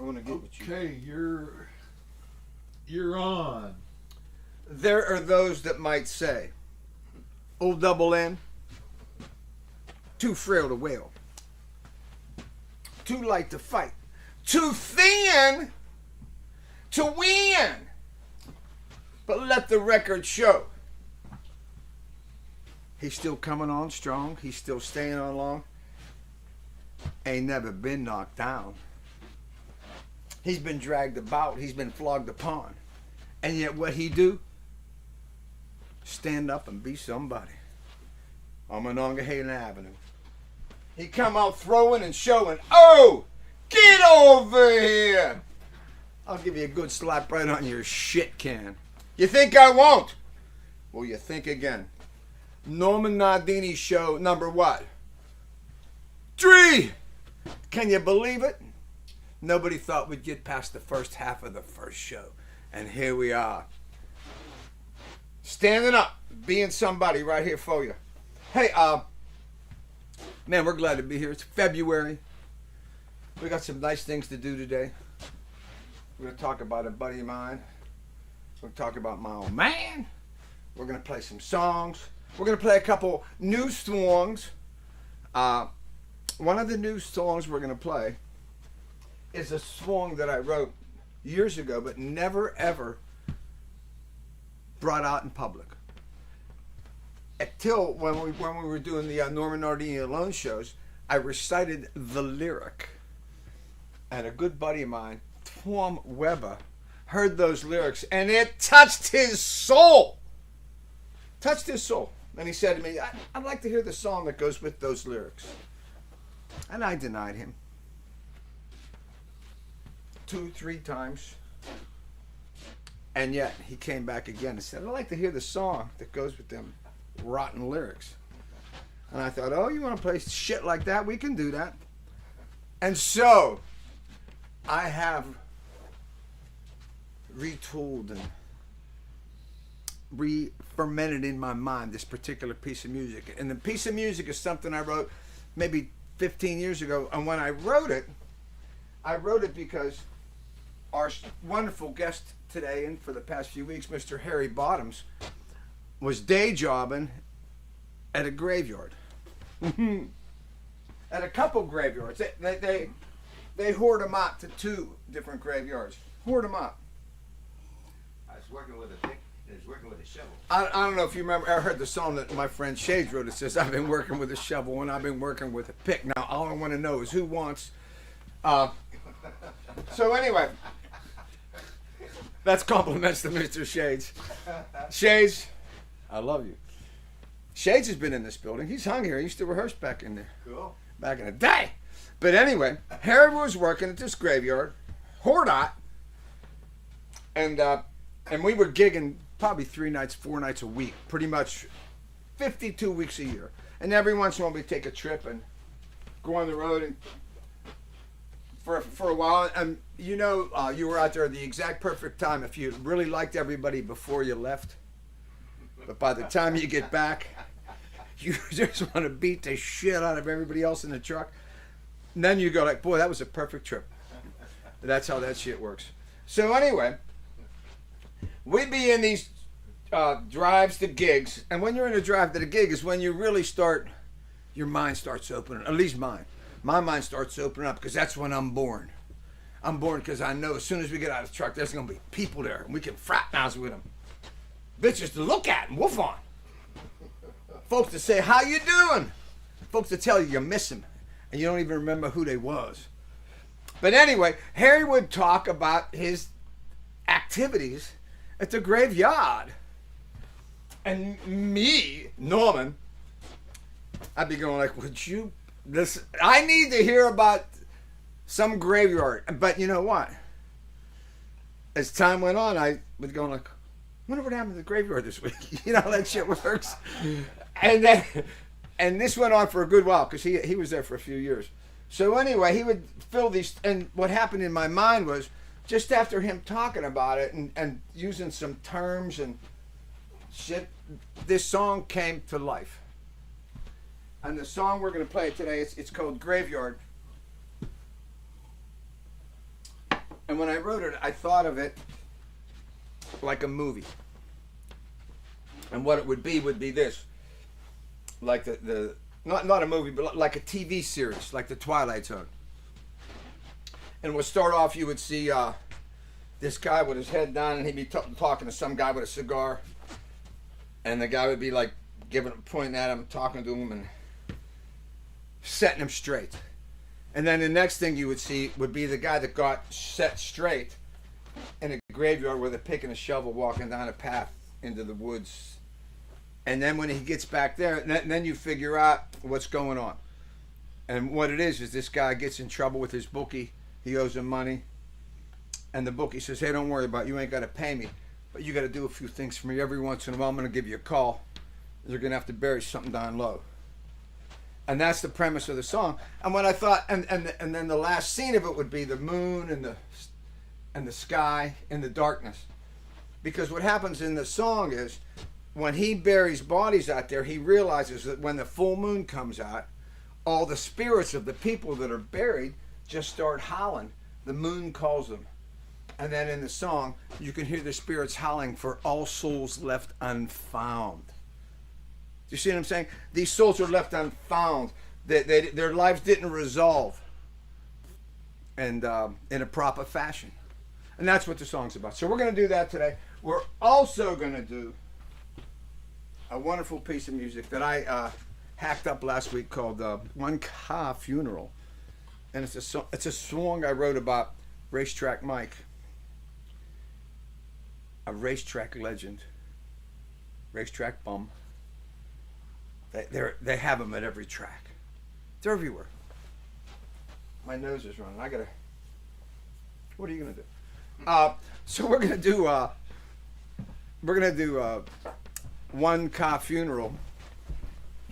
want to get with you. Okay, you're on. There are those that might say, old double N, too frail to wail, too light to fight, too thin to win. But let the record show, he's still coming on strong. He's still staying on long. Ain't never been knocked down. He's been dragged about. He's been flogged upon. And yet what he do? Stand up and be somebody on Monongahela Avenue. He come out throwing and showing. Oh, get over here. I'll give you a good slap right on your shit can. You think I won't? Well, you think again. Norman Nardini show number what? 3. Can you believe it? Nobody thought we'd get past the first half of the first show. And here we are. Standing up, being somebody right here for you. Hey, man, we're glad to be here. It's February. We got some nice things to do today. We're going to talk about a buddy of mine. We're going to talk about my old man. We're going to play some songs. We're going to play a couple new songs. One of the new songs we're going to play is a song that I wrote years ago, but never ever brought out in public. Until when we were doing the Norman Nardini Alone shows, I recited the lyric. And a good buddy of mine, Tom Weber, heard those lyrics, and it touched his soul. Touched his soul. And he said to me, I'd like to hear the song that goes with those lyrics. And I denied him 2, 3 times. And yet he came back again and said, I'd like to hear the song that goes with them rotten lyrics. And I thought, oh, you want to play shit like that? We can do that. And so I have retooled and re-fermented in my mind this particular piece of music. And the piece of music is something I wrote maybe 15 years ago. And when I wrote it because our wonderful guest today and for the past few weeks, Mr. Harry Bottoms, was day jobbing at a graveyard. At a couple graveyards. They hoard them out to 2 different graveyards. Hoard them out. I was working with a pick. I was working with a shovel. I don't know if you remember, I heard the song that my friend Shades wrote. It says, I've been working with a shovel and I've been working with a pick. Now, all I want to know is who wants... So anyway, that's compliments to Mr. Shades. Shades, I love you. Shades has been in this building. He's hung here. He used to rehearse back in there. Cool. Back in the day. But anyway, Harry was working at this graveyard, Hordot, and we were gigging probably 3 nights, 4 nights a week, pretty much 52 weeks a year. And every once in a while we'd take a trip and go on the road and for a while. And you know, you were out there at the exact perfect time if you really liked everybody before you left. But by the time you get back, you just want to beat the shit out of everybody else in the truck. And then you go like, boy, that was a perfect trip. That's how that shit works. So anyway, we'd be in these drives to gigs. And when you're in a drive to the gig is when you really start, your mind starts opening. At least mine. My mind starts opening up because that's when I'm born. I'm born because I know as soon as we get out of the truck, there's going to be people there. And we can fraternize with them. Bitches to look at and woof on. Folks to say, how you doing? Folks to tell you you miss them. And you don't even remember who they was. But anyway, Harry would talk about his activities at the graveyard. And me, Norman, I'd be going like, would you, I need to hear about some graveyard. But you know what? As time went on, I was going like, I wonder what happened to the graveyard this week. You know how that shit works. And this went on for a good while because he was there for a few years. So anyway, he would fill these, and what happened in my mind was just after him talking about it and using some terms and shit, this song came to life. And the song we're going to play today, it's called Graveyard. And when I wrote it, I thought of it like a movie. And what it would be this. Like the not a movie, but like a TV series, like The Twilight Zone. And we'll start off, you would see this guy with his head down, and he'd be talking to some guy with a cigar. And the guy would be like pointing at him, talking to him, and setting him straight. And then the next thing you would see would be the guy that got set straight in a graveyard with a pick and a shovel walking down a path into the woods. And then when he gets back there, then you figure out what's going on. And what it is this guy gets in trouble with his bookie. He owes him money. And the bookie says, hey, don't worry about it. You ain't got to pay me. But you got to do a few things for me. Every once in a while, I'm going to give you a call. You're going to have to bury something down low. And that's the premise of the song. And when I thought, and then the last scene of it would be the moon and the sky and the darkness. Because what happens in the song is, when he buries bodies out there, he realizes that when the full moon comes out, all the spirits of the people that are buried just start howling. The moon calls them. And then in the song, you can hear the spirits howling for all souls left unfound. Do you see what I'm saying? These souls are left unfound. Their lives didn't resolve and in a proper fashion. And that's what the song's about. So we're going to do that today. We're also going to do a wonderful piece of music that I hacked up last week called One Car Funeral. And it's a song I wrote about Racetrack Mike, a racetrack legend, racetrack bum. They have them at every track. They're everywhere. My nose is running. What are you gonna do? So we're gonna do One Car Funeral.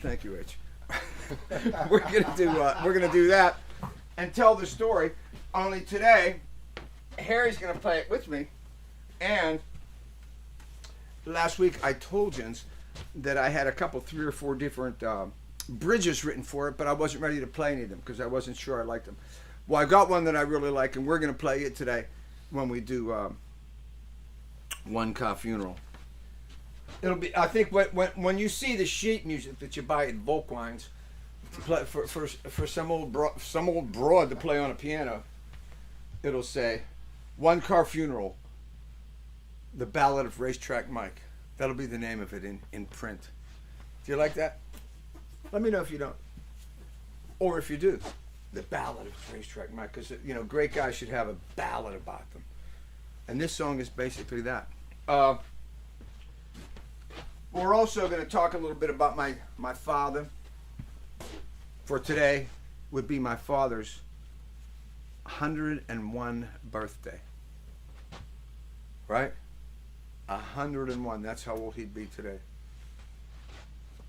Thank you, H. we're gonna do that and tell the story. Only today, Harry's gonna play it with me. And last week I told Jens that I had 3 or 4 different bridges written for it, but I wasn't ready to play any of them because I wasn't sure I liked them. Well, I got one that I really like, and we're gonna play it today when we do One Car Funeral. It'll be, I think, when you see the sheet music that you buy at Volkwein's to play for some old broad to play on a piano, it'll say One Car Funeral, the Ballad of Racetrack Mike. That'll be the name of it in print. Do you like that? Let me know if you don't, or if you do. The Ballad of Racetrack Mike, because great guys should have a ballad about them, and this song is basically that. We're also going to talk a little bit about my father. For today would be my father's 101 birthday. Right? 101. That's how old he'd be today.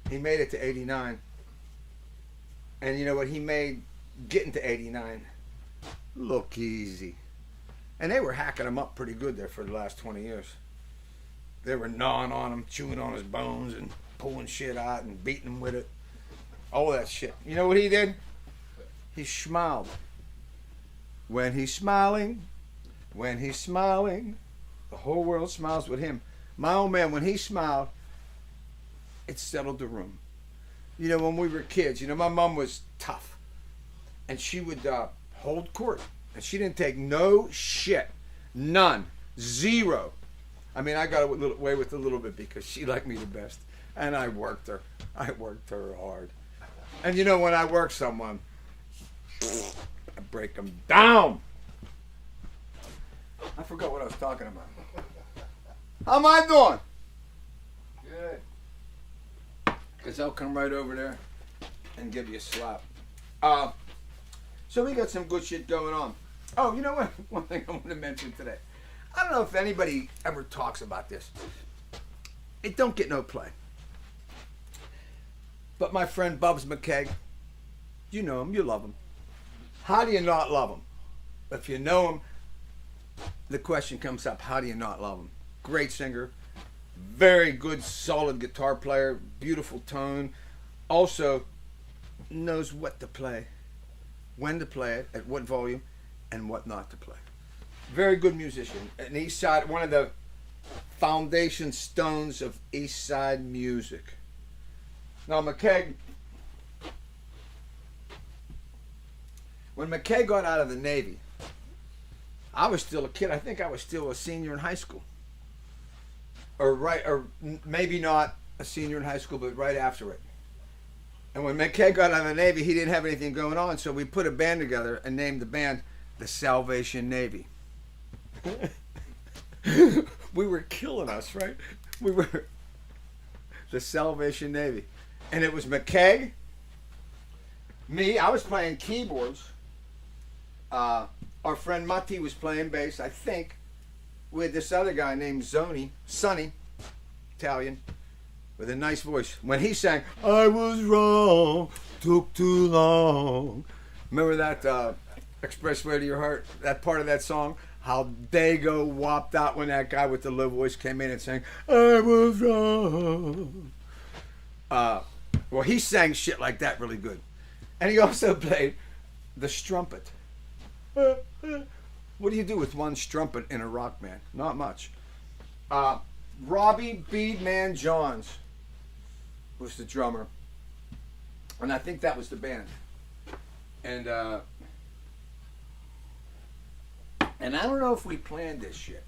He made it to 89. And you know what? He made getting to 89 look easy. And they were hacking him up pretty good there for the last 20 years. They were gnawing on him, chewing on his bones, and pulling shit out and beating him with it. All that shit. You know what he did? He smiled. When he's smiling, the whole world smiles with him. My old man, when he smiled, it settled the room. When we were kids, my mom was tough. And she would hold court. And she didn't take no shit. None. Zero. I mean, I got away with a little bit because she liked me the best. And I worked her. I worked her hard. And when I work someone, I break them down. I forgot what I was talking about. How am I doing? Good. Because I'll come right over there and give you a slap. So we got some good shit going on. Oh, you know what? One thing I want to mention today. I don't know if anybody ever talks about this. It don't get no play. But my friend Bubs McKay, you know him, you love him. How do you not love him? If you know him, the question comes up, how do you not love him? Great singer, very good, solid guitar player, beautiful tone. Also knows what to play, when to play it, at what volume, and what not to play. Very good musician. An East Side, one of the foundation stones of East Side music. Now, McKay, when McKay got out of the Navy, I was still a kid. I think I was still a senior in high school. Or maybe not a senior in high school, but right after it. And when McKay got out of the Navy, he didn't have anything going on, so we put a band together and named the band the Salvation Navy. We were killing us, right? We were the Salvation Navy. And it was McKay, me, I was playing keyboards. Our friend Matti was playing bass, I think. We had this other guy named Sonny, Italian, with a nice voice. When he sang, I was wrong, took too long. Remember that Expressway to Your Heart, that part of that song? How Dago whopped out when that guy with the low voice came in and sang, I was wrong. Well, he sang shit like that really good. And he also played the strumpet. What do you do with one strumpet in a rock band? Not much. Robbie Beadman Johns was the drummer. And I think that was the band. And I don't know if we planned this shit.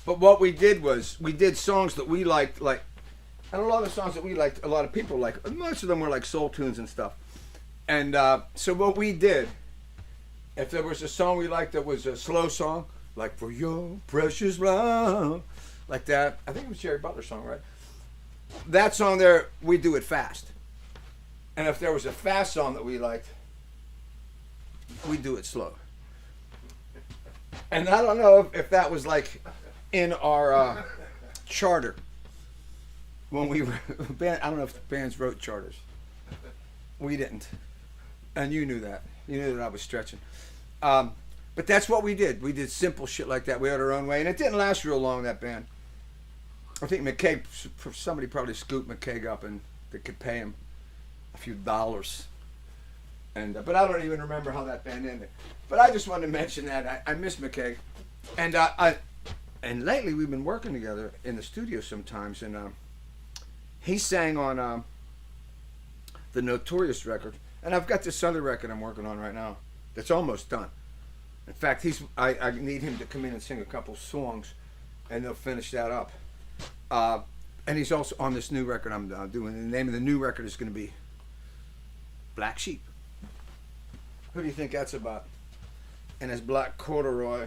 But what we did was, we did songs that we liked, and a lot of songs that we liked, a lot of people liked. Most of them were like soul tunes and stuff. And so what we did, if there was a song we liked that was a slow song, like For Your Precious Love, like that. I think it was Jerry Butler's song, right? That song there, we do it fast. And if there was a fast song that we liked, we do it slow. And I don't know if that was like in our charter. When we were, I don't know if the bands wrote charters. We didn't. And you knew that. You knew that I was stretching. But that's what we did. We did simple shit like that. We had our own way. And it didn't last real long, that band. I think McKay, somebody probably scooped McKay up and they could pay him a few dollars. And but I don't even remember how that band ended. But I just wanted to mention that. I miss McKay. And lately we've been working together in the studio sometimes. And he sang on the Notorious record. And I've got this other record I'm working on right now that's almost done. In fact, I need him to come in and sing a couple songs, and they'll finish that up. And he's also on this new record I'm doing. The name of the new record is going to be Black Sheep. Who do you think that's about? And his black corduroy,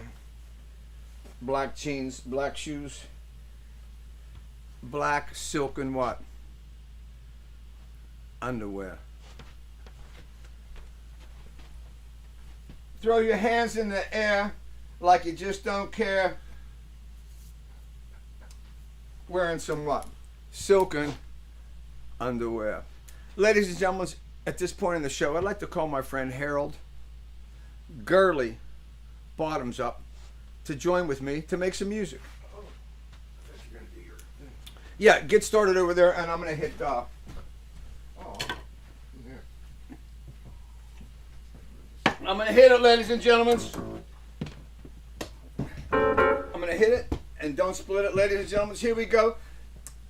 black jeans, black shoes, black silken what? Underwear. Throw your hands in the air like you just don't care. Wearing some what? Silken underwear. Ladies and gentlemen, at this point in the show, I'd like to call my friend Harold Gurley Bottoms Up to join with me to make some music. Oh, I thought you were going to do your thing. Yeah, get started over there, and I'm going to hit... Oh, I'm going to hit it, ladies and gentlemen. I'm going to hit it, and don't split it, ladies and gentlemen. Here we go.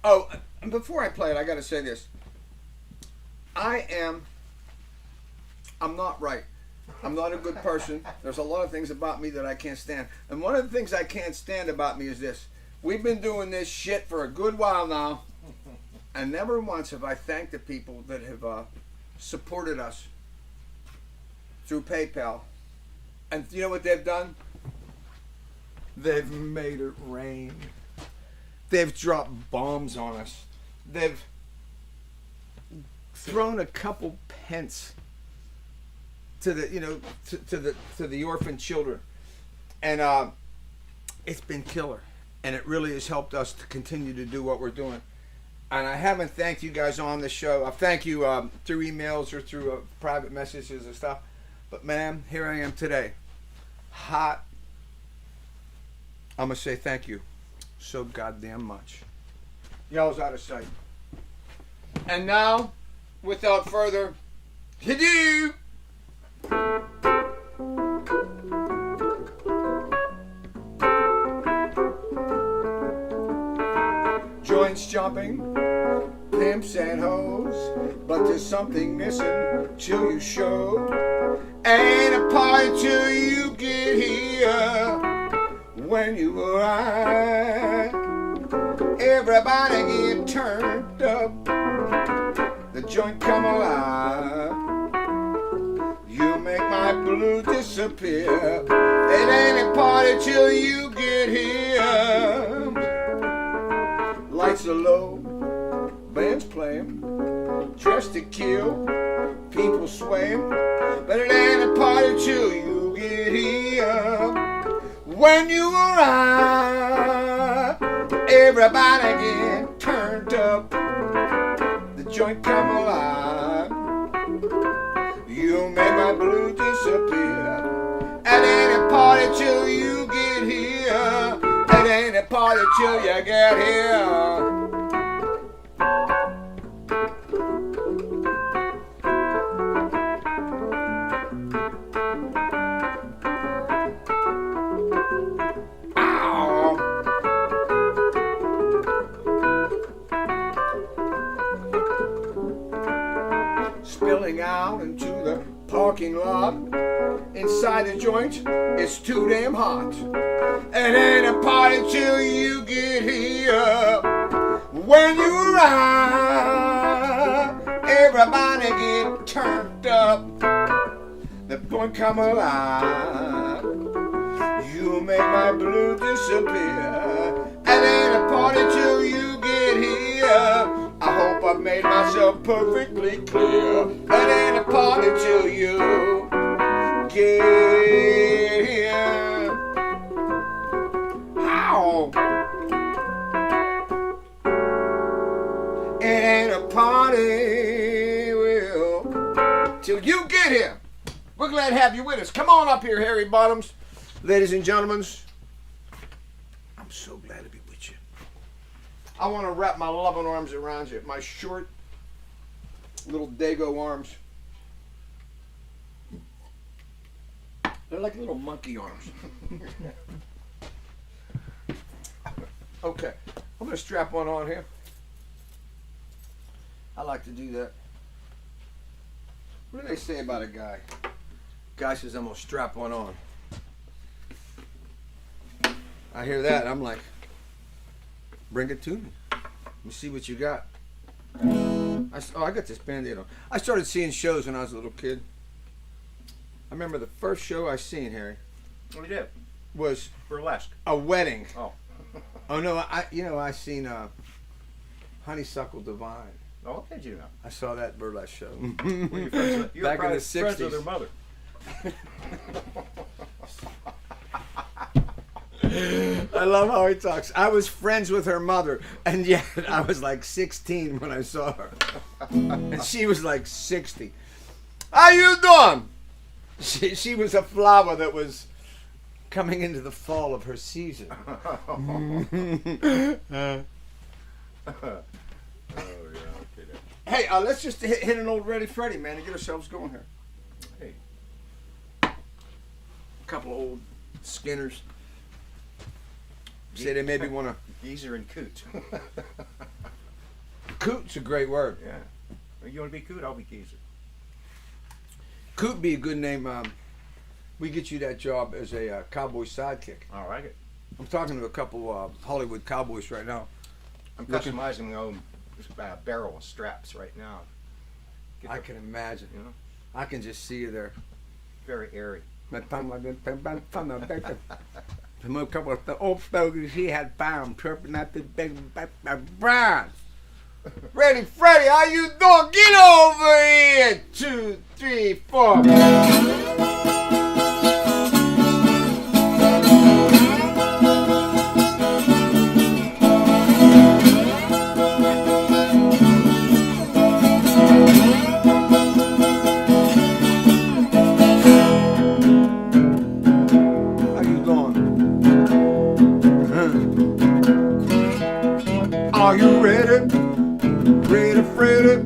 Oh, and before I play it, I got to say this. I'm not right. I'm not a good person. There's a lot of things about me that I can't stand. And one of the things I can't stand about me is this. We've been doing this shit for a good while now, and never once have I thanked the people that have supported us through PayPal. And you know what they've done? They've made it rain. They've dropped bombs on us. They've thrown a couple pence to the to the orphan children, and it's been killer, and it really has helped us to continue to do what we're doing. And I haven't thanked you guys on the show. I thank you through emails or through private messages and stuff. But man, here I am today, hot. I'm gonna say thank you so goddamn much. Y'all's out of sight. And now, without further ado, joints jumping, pimps and hoes, but there's something missing till you show. Ain't a party till you get here. When you arrive, everybody get turned up, the joint come alive. You make my blue disappear. It ain't a party till you get here. Lights are low, band's playing, dressed to kill, people swaying, but it ain't a party till you get here. When you arrive, everybody get turned up, the joint come alive. You make my blue disappear. It ain't a party till you get here. It ain't a party till you get here. Spilling out into the parking lot. Inside the joint, it's too damn hot. It ain't a party till you get here. When you arrive, everybody get turned up, the joint come alive. You make my blue disappear. It ain't a party till you get here. I hope I've made myself perfectly clear. It ain't a party till you get here. How? It ain't a party, well, till you get here. We're glad to have you with us. Come on up here, Harry Bottoms. Ladies and gentlemen, I'm so glad to be with you. I want to wrap my loving arms around you, my short little Dago arms. They're like little monkey arms. Okay, I'm going to strap one on here. I like to do that. What do they say about a guy? Guy says, I'm going to strap one on. I hear that, I'm like, bring it to me. Let me see what you got. I got this Band-Aid on. I started seeing shows when I was a little kid. I remember the first show I seen, Harry. What you did? Was Burlesque. a wedding. Oh. Oh no, I seen Honeysuckle Divine. Oh, did you know? I saw that burlesque show. Well, you're friends with, Back in the friends 60s. with their mother. I love how he talks. I was friends with her mother, and yet I was like 16 when I saw her. And she was like 60. How you doing? She was a flower that was coming into the fall of her season. Oh, yeah, okay. Hey, let's just hit an old Ready Freddy, man, and get ourselves going here. Hey. A couple of old Skinners. Say they maybe want to... Geezer and Coot. Coot's a great word. Yeah. You want to be Coot? I'll be Geezer. Coot be a good name. We get you that job as a cowboy sidekick. All right. I'm talking to a couple Hollywood cowboys right now. I'm customizing my own barrel and straps right now. I can imagine. You know, I can just see you there. very airy. A couple of the old stogies he had found chirping at the big Brian. Ready, Freddy, how you doing? Get over here! 2, 3, 4. Are you ready? Ready, Freddy?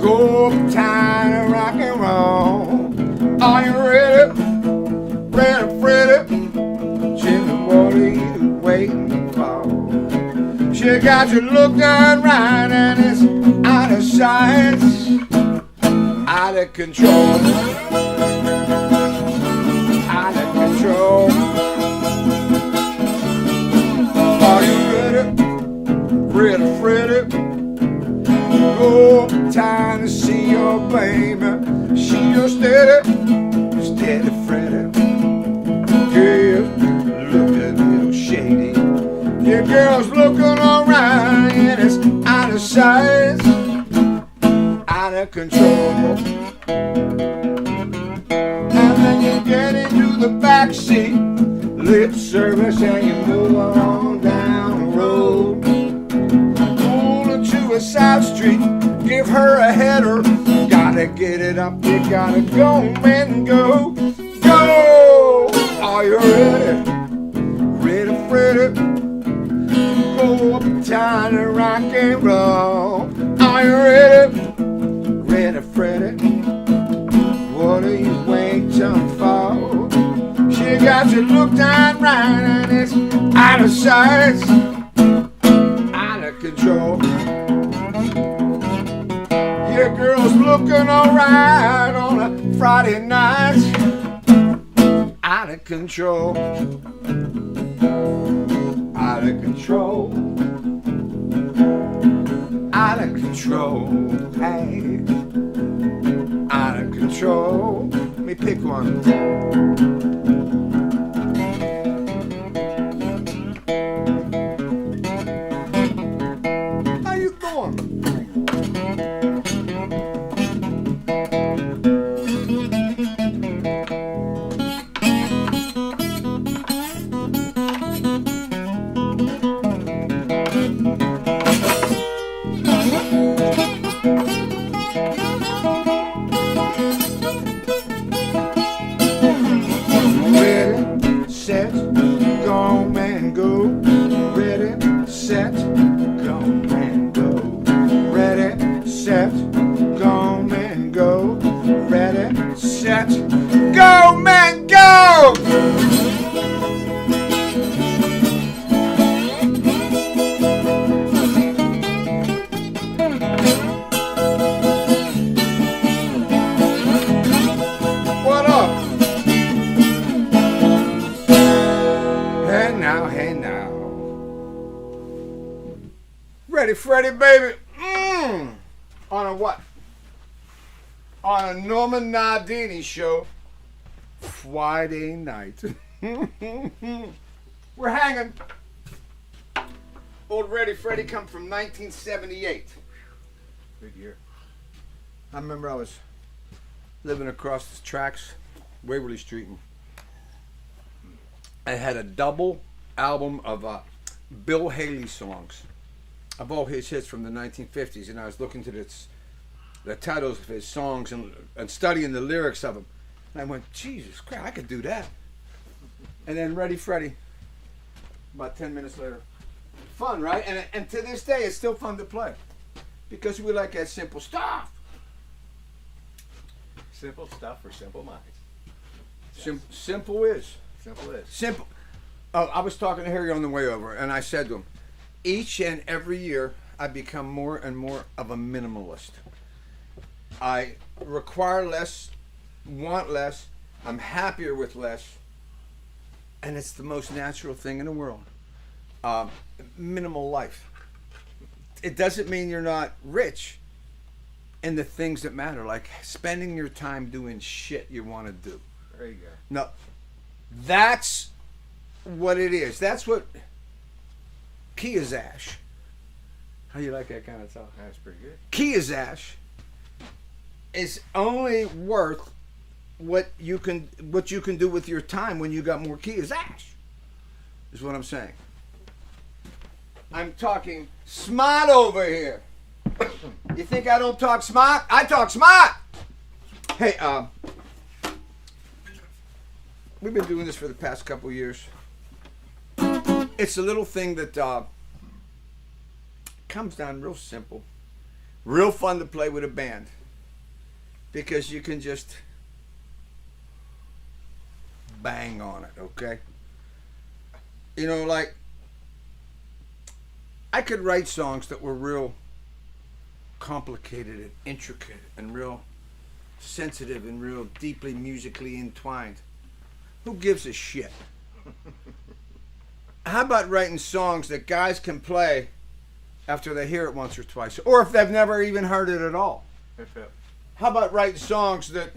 Go time to rock and roll. Are you ready? Ready, Freddy? Jimmy, what are you waiting for? She She got you looked at right and it's out of sight, out of control, out of control. Are you ready? Ready, Freddy? Oh, time to see your baby. She just steady, steady, Freddy. Yeah, look a little shady. Your girl's looking alright and it's out of sight, out of control. And then you get into the backseat, lip service, and you move on down the road. Pull into a side street, give her a header. Gotta get it up, you gotta go and go. Go! Are you ready? Ready, Freddy? Go up time to rock and roll. Are you ready? Ready, Freddy? What are you waiting for? She got you looked at right and it's out of sight, out of control. Your girl's looking alright on a Friday night, out of control, out of control, out of control, hey, out of control. Let me pick one. How you doing? Go, man, go! What up? Hey now. Ready, Freddy, baby? On a what? On a Norman Nardini show Friday night. We're hanging. Old Ready Freddy come from 1978. Good year. I remember I was living across the tracks, Waverly Street, and I had a double album of Bill Haley songs, of all his hits from the 1950s, and I was looking to the titles of his songs and studying the lyrics of them. And I went, Jesus Christ, I could do that. And then Ready Freddy, about 10 minutes later. Fun, right? And to this day, it's still fun to play. Because we like that simple stuff. Simple stuff for simple minds. Simple is. Simple is. Simple. Oh, I was talking to Harry on the way over, and I said to him, each and every year, I become more and more of a minimalist. I require less, want less, I'm happier with less, and it's the most natural thing in the world. Minimal life. It doesn't mean you're not rich in the things that matter, like spending your time doing shit you want to do. There you go. No, that's what it is. That's what Kiazash. How you like that kind of talk? That's pretty good. Kiazash is only worth what you can do with your time when you got more Kiazash. Is what I'm saying. I'm talking smart over here. You think I don't talk smart? I talk smart. Hey, we've been doing this for the past couple years. It's a little thing that comes down real simple, real fun to play with a band, because you can just bang on it, okay? You know, like, I could write songs that were real complicated and intricate and real sensitive and real deeply musically entwined. Who gives a shit? How about writing songs that guys can play after they hear it once or twice, or if they've never even heard it at all? How about writing songs that,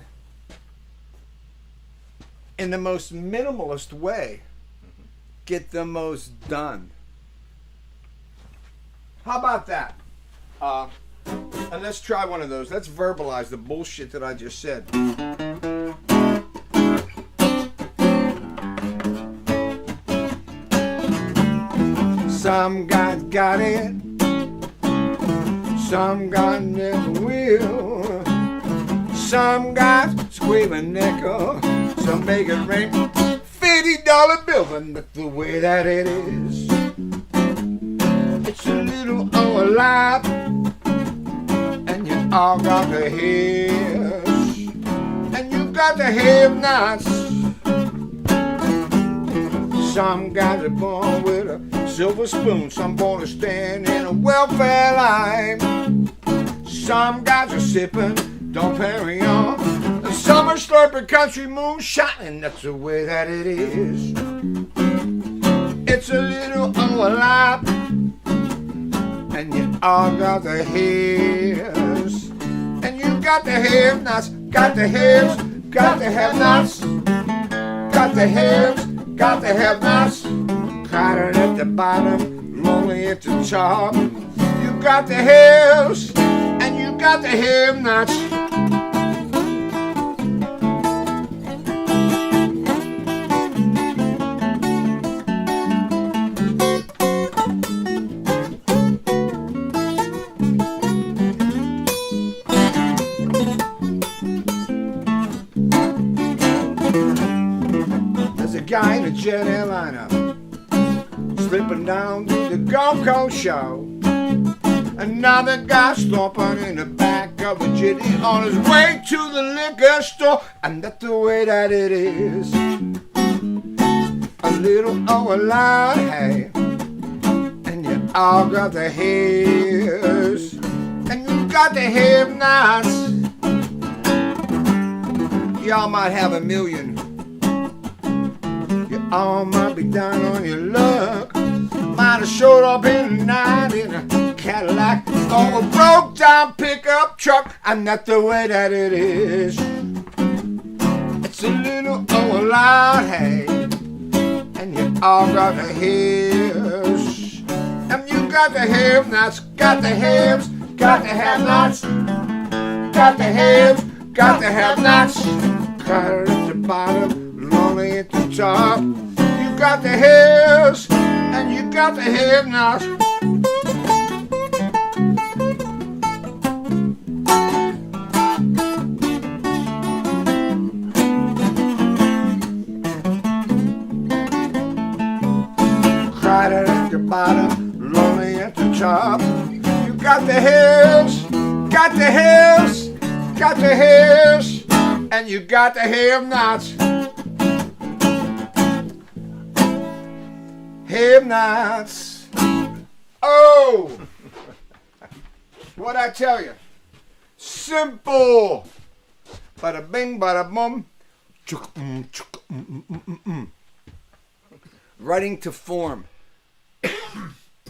in the most minimalist way, get the most done? How about that? And let's try one of those. Let's verbalize the bullshit that I just said. Some guys got it, some guys never will. Some guys scream a nickel, some make it rain $50 bill, and that's the way that it is. It's a little overlap, and you all got the hips, and you got the have nots. Some guys are born with a silver spoon, some born to stand in a welfare line. Some guys are sipping Dom Perignon, and some are slurping country moonshine, and that's the way that it is. It's a little overlap, and you all got the hairs, and you got the have-nots, got the hairs, got the have-nots, got the hairs, got the have-nots, crowded at the bottom, lonely at the top. You got the hairs, and you got the have-nots. Guy in a jet airliner slipping down to the Gulf Coast show. Another guy stomping in the back of a jitty on his way to the liquor store, and that's the way that it is. A little overloud, hey, and you all got the hairs, and you got the have-nots. Y'all might have a million, all might be down on your luck. Might have showed up in the night in a Cadillac or a broke down pickup truck, and that's the way that it is. It's a little overloud, hey, and you all got the hairs, and you got the have-nots, got the haves, got the have-nots, got the haves, got the have-nots, crowded at the bottom, lonely at the top. You got the hairs, and you got the have-nots. Crowded at the bottom, lonely at the top. You got the hairs, got the hairs, got the hairs, and you got the have-nots. Have-nots. Oh! What'd I tell you? Simple. Bada bing, bada boom. Writing to form.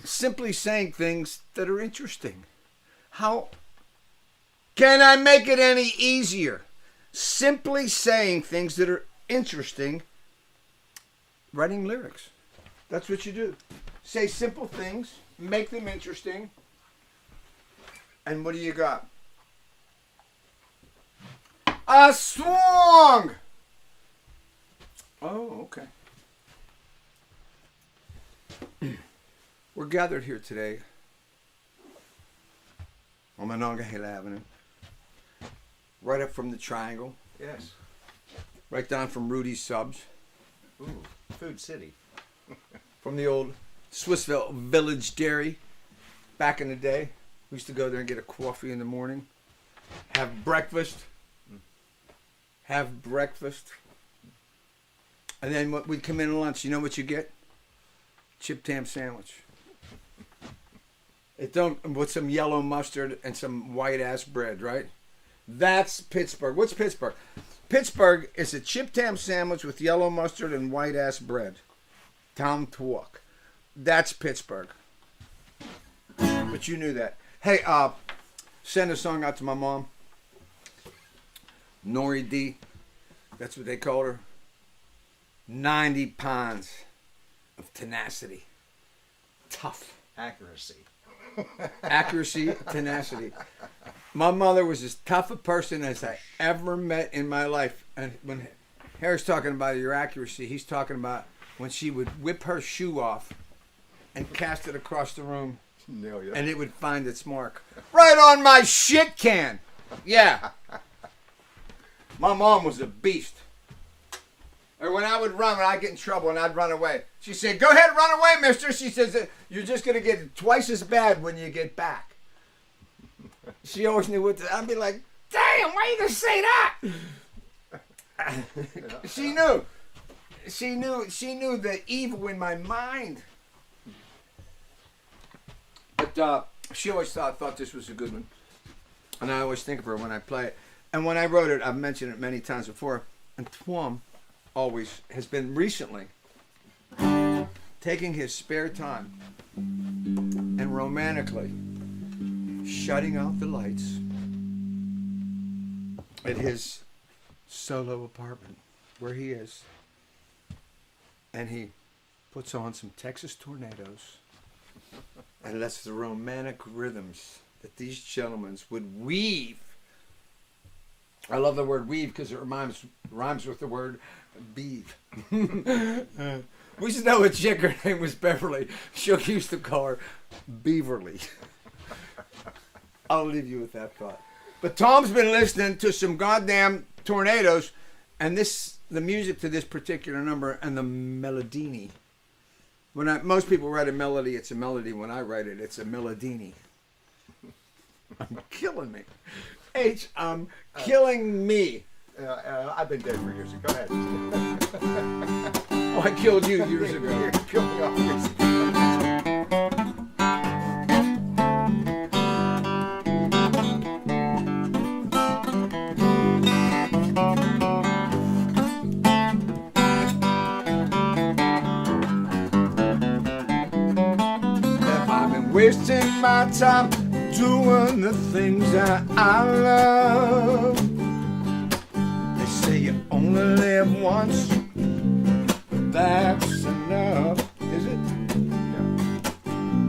Simply saying things that are interesting. How can I make it any easier? Simply saying things that are interesting. Writing lyrics. That's what you do. Say simple things, make them interesting, and what do you got? A song! Oh, okay. We're gathered here today on Monongahela Avenue, right up from the Triangle. Yes. Right down from Rudy's Subs. Ooh, Food City. From the old Swissville Village Dairy. Back in the day, we used to go there and get a coffee in the morning, have breakfast, and then we'd come in at lunch. You know what you get? Chip tam sandwich. It don't with some yellow mustard and some white ass bread, right? That's Pittsburgh. What's Pittsburgh? Pittsburgh is a chipped ham sandwich with yellow mustard and white ass bread. Tom Talk. That's Pittsburgh. But you knew that. Hey, send a song out to my mom. Nori D. That's what they called her. 90 pounds of tenacity. Tough. Accuracy, tenacity. My mother was as tough a person as I ever met in my life. And when Harry's talking about your accuracy, he's talking about when she would whip her shoe off and cast it across the room. And it would find its mark. Right on my shit can. Yeah. My mom was a beast. Or when I would run, when I'd get in trouble and I'd run away, she said, "Go ahead, run away, mister." She says, "You're just going to get twice as bad when you get back." She always knew what to... I'd be like, "Damn, why are you going to say that?" She knew. She knew the evil in my mind. But she always thought this was a good one. And I always think of her when I play it. And when I wrote it, I've mentioned it many times before, Antoine always has been recently taking his spare time and romantically shutting out the lights at his solo apartment where he is, and he puts on some Texas Tornadoes and lets the romantic rhythms that these gentlemen would weave. I love the word weave because it rhymes with the word beef. We used to know a chick, her name was Beverly. She used to call her Beaverly. I'll leave you with that thought. But Tom's been listening to some goddamn Tornadoes, and the music to this particular number and the melodini. Most people write a melody, it's a melody. When I write it, it's a melodini. I'm killing me. Killing me. I've been dead for years. Go ahead. Oh, I killed you years ago. You killed me off years ago. I've been wasting my time doing the things that I love. They say you only live once, but that's enough, is it?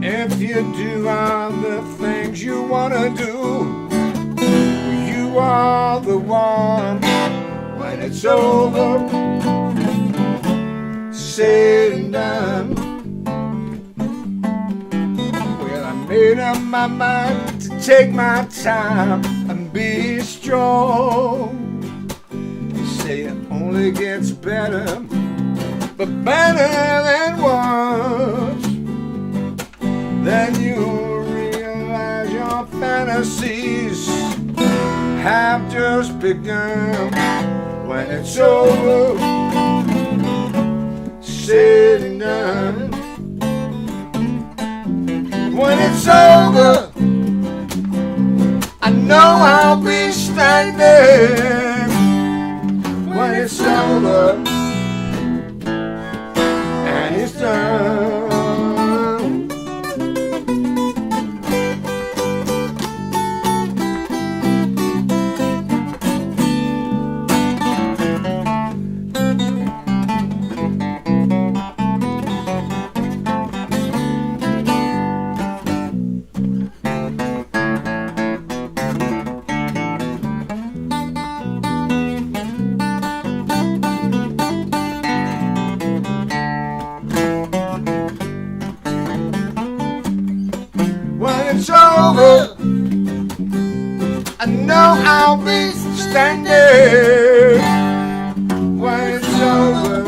Yeah. If you do all the things you want to do, you are the one. When it's over, said and done. Made up my mind to take my time and be strong. You say it only gets better, but better than once. Then you'll realize your fantasies have just begun. When it's over, said and done. When it's over, I know I'll be standing. When it's over, and it's done. It's over, I know I'll be standing. When it's over,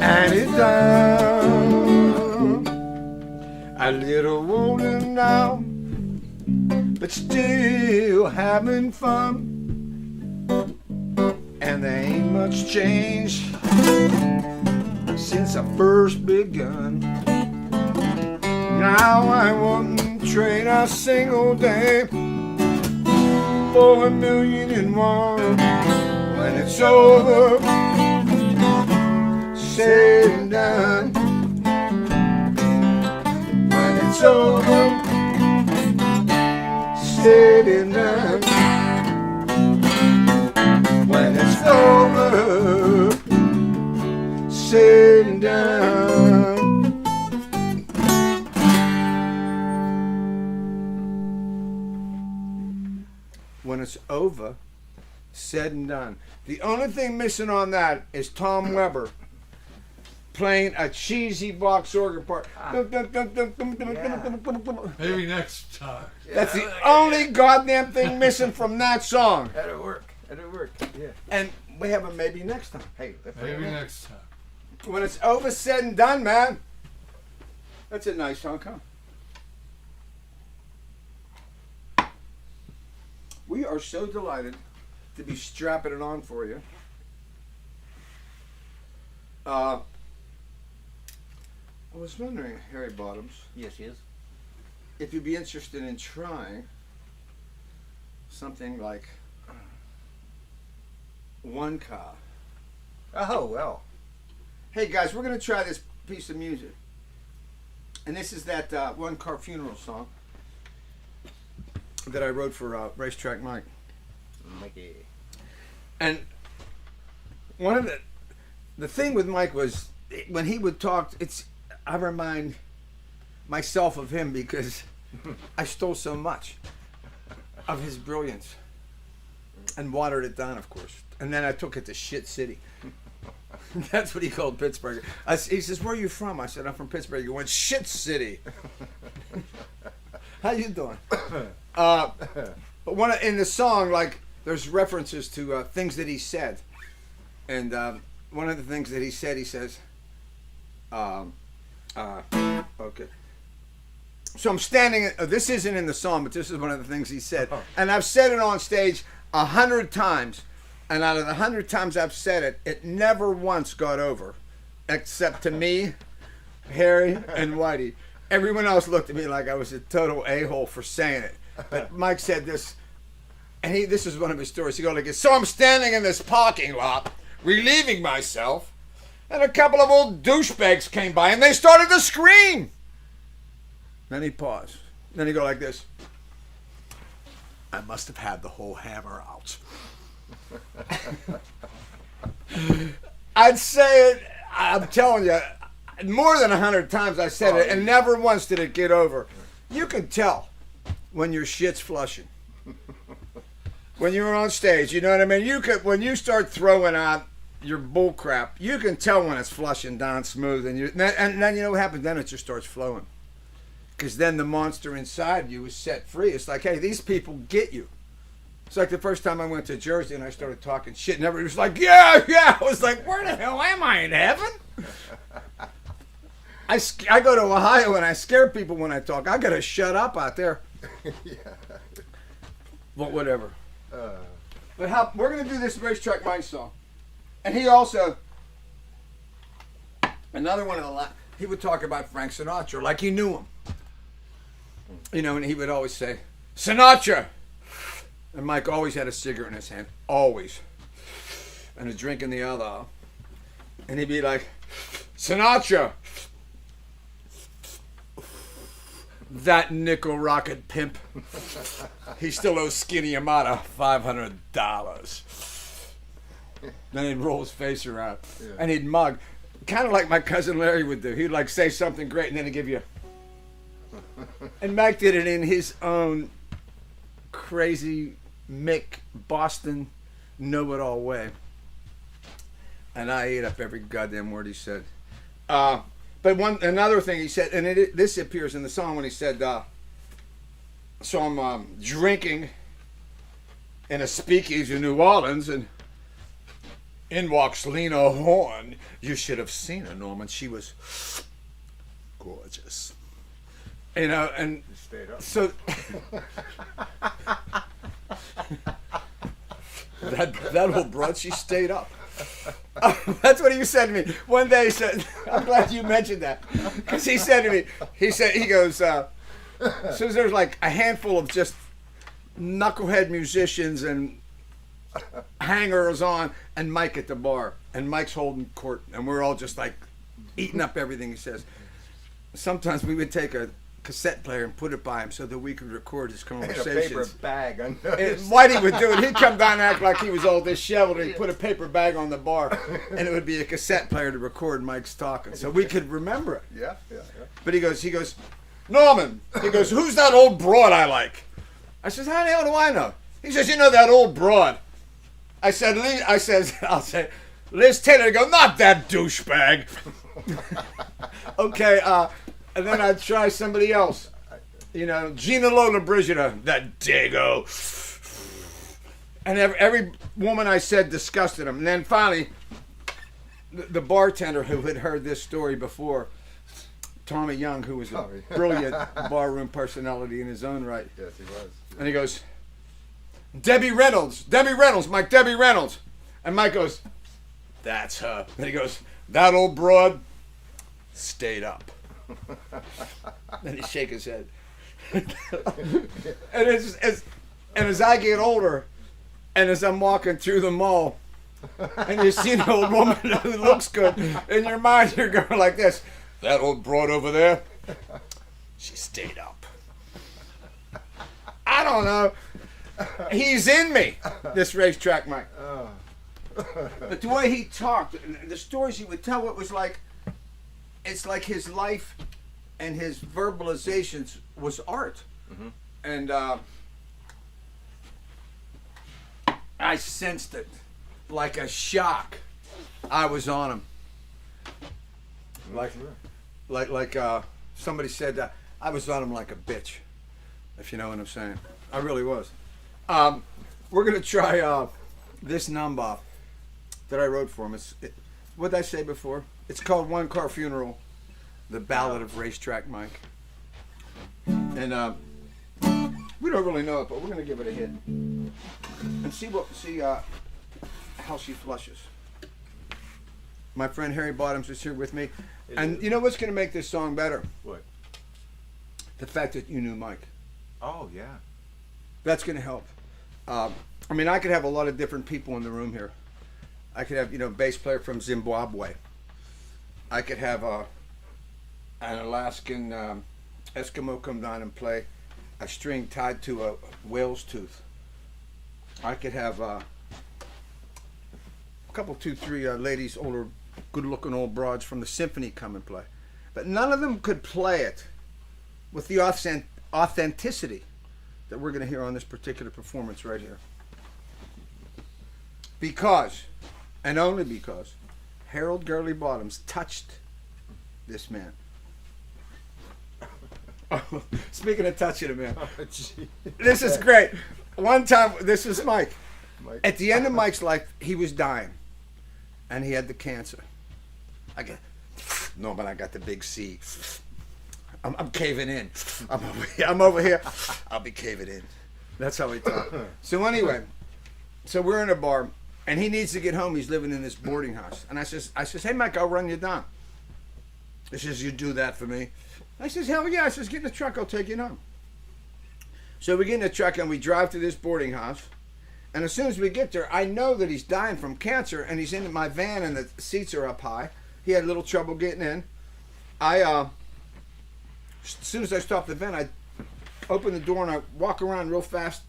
and it's done. A little older now, but still having fun. And there ain't much change since I first begun. Now I wouldn't trade a single day for 1,000,001. When it's over, said and done. When it's over, said and done. When it's over, said and done. When it's over, said and done. The only thing missing on that is Tom Weber playing a cheesy box organ part. Maybe next time. That's the only goddamn thing missing from that song. That'll work. That'll work. Yeah. And we have a maybe next time. Hey, let's Maybe next time. When it's over, said and done, man. That's a nice song, huh? We are so delighted to be strapping it on for you. I was wondering, Harry Bottoms, Yes, yes. if you'd be interested in trying something like one car. Oh, well. Hey guys, we're gonna try this piece of music, and this is that one car funeral song that I wrote for Racetrack Mike. Mikey. And one of the thing with Mike was when he would talk, I remind myself of him because I stole so much of his brilliance and watered it down, of course. And then I took it to shit city. That's what he called Pittsburgh. He says, "Where are you from?" I said, "I'm from Pittsburgh." He went, "Shit city." How you doing? But in the song, like, there's references to things that he said. And one of the things that he said, he says, okay. So I'm standing, this isn't in the song, but this is one of the things he said. And I've said it on stage 100 times. And out of the 100 times I've said it, it never once got over. Except to me, Harry, and Whitey. Everyone else looked at me like I was a total a-hole for saying it. But Mike said this, and this is one of his stories. He goes like this: "So I'm standing in this parking lot, relieving myself, and a couple of old douchebags came by, and they started to scream." Then he paused. Then he go like this: "I must have had the whole hammer out." I'd say it, I'm telling you, more than 100 times I said it, and never once did it get over. You can tell when your shit's flushing. When you're on stage, you know what I mean? When you start throwing out your bull crap, you can tell when it's flushing down smooth, and then you know what happens? Then it just starts flowing. Because then the monster inside you is set free. It's like, hey, these people get you. It's like the first time I went to Jersey and I started talking shit, and everybody was like, yeah. I was like, where the hell am I, in heaven? I go to Ohio and I scare people when I talk. I gotta shut up out there. Yeah. But whatever. But we're gonna do this Racetrack Mike song, and he also, another one of the he would talk about Frank Sinatra like he knew him. You know, and he would always say, "Sinatra," and Mike always had a cigarette in his hand, always, and a drink in the other, and he'd be like, "Sinatra, that nickel rocket pimp, he still owes Skinny Amata $500. Then he'd roll his face around, and he'd mug, kind of like my cousin Larry would do. He'd like say something great, and then he'd give you. And Mike did it in his own crazy Mick Boston know-it-all way, and I ate up every goddamn word he said. But another thing he said, and this appears in the song when he said, so I'm drinking in a speakeasy in New Orleans, and in walks Lena Horne. You should have seen her, Norman. She was gorgeous. You know, and Stayed up. so that old broad, she stayed up. That's what he said to me. One day he said, I'm glad you mentioned that. Because he said to me, he goes, so there's like a handful of just knucklehead musicians and hangers on and Mike at the bar. And Mike's holding court. And we're all just like eating up everything he says. Sometimes we would take a cassette player and put it by him so that we could record his conversations. In a paper bag. And Whitey would do it. He'd come down and act like he was all disheveled, and he'd put a paper bag on the bar, and it would be a cassette player to record Mike's talking, so we could remember it. Yeah. But he goes, Norman. He goes, who's that old broad I like? I says, how the hell do I know? He says, you know that old broad. I said, I'll say, Liz Taylor. He goes, not that douchebag. Okay. And then I'd try somebody else. You know, Gina Lola Brigida, that dago. And every woman I said disgusted him. And then finally, the bartender who had heard this story before, Tommy Young, who was a brilliant barroom personality in his own right. Yes, he was. And he goes, Debbie Reynolds, Mike, Debbie Reynolds. And Mike goes, that's her. And he goes, that old broad stayed up. Then he shake his head. And as I get older, and as I'm walking through the mall, and you see an old woman who looks good, in your mind you're going like this: that old broad over there, she stayed up. I don't know. He's in me, this racetrack Mike. But the way he talked, and the stories he would tell, it was like, it's like his life and his verbalizations was art. Mm-hmm. And I sensed it like a shock. I was on him. Like somebody said, I was on him like a bitch, if you know what I'm saying. I really was. We're going to try this number that I wrote for him. What did I say before? It's called One Car Funeral, the Ballad of Racetrack Mike. And we don't really know it, but we're going to give it a hit and see how she flushes. My friend Harry Bottoms is here with me, and you know what's going to make this song better? What? The fact that you knew Mike. Oh yeah. That's going to help. I mean, I could have a lot of different people in the room here. I could have, bass player from Zimbabwe. I could have an Alaskan Eskimo come down and play a string tied to a whale's tooth. I could have a couple, 2, 3 ladies, older, good-looking old broads from the symphony come and play. But none of them could play it with the authenticity that we're going to hear on this particular performance right here. Because, and only because, Harold Gurley Bottoms touched this man. Speaking of touching a man, this is great. One time, this is Mike. At the end of Mike's life, he was dying, and he had the cancer. I got the big C. I'm caving in. I'm over here. I'll be caving in. That's how we talk. So anyway, we're in a bar, and he needs to get home. He's living in this boarding house, and I says, hey Mike, I'll run you down. He says, you do that for me? I says, hell yeah. I says, get in the truck, I'll take you home. So we get in the truck and we drive to this boarding house, and as soon as we get there, I know that he's dying from cancer, and he's in my van and the seats are up high. He had a little trouble getting in. As soon as I stop the van, I open the door and I walk around real fast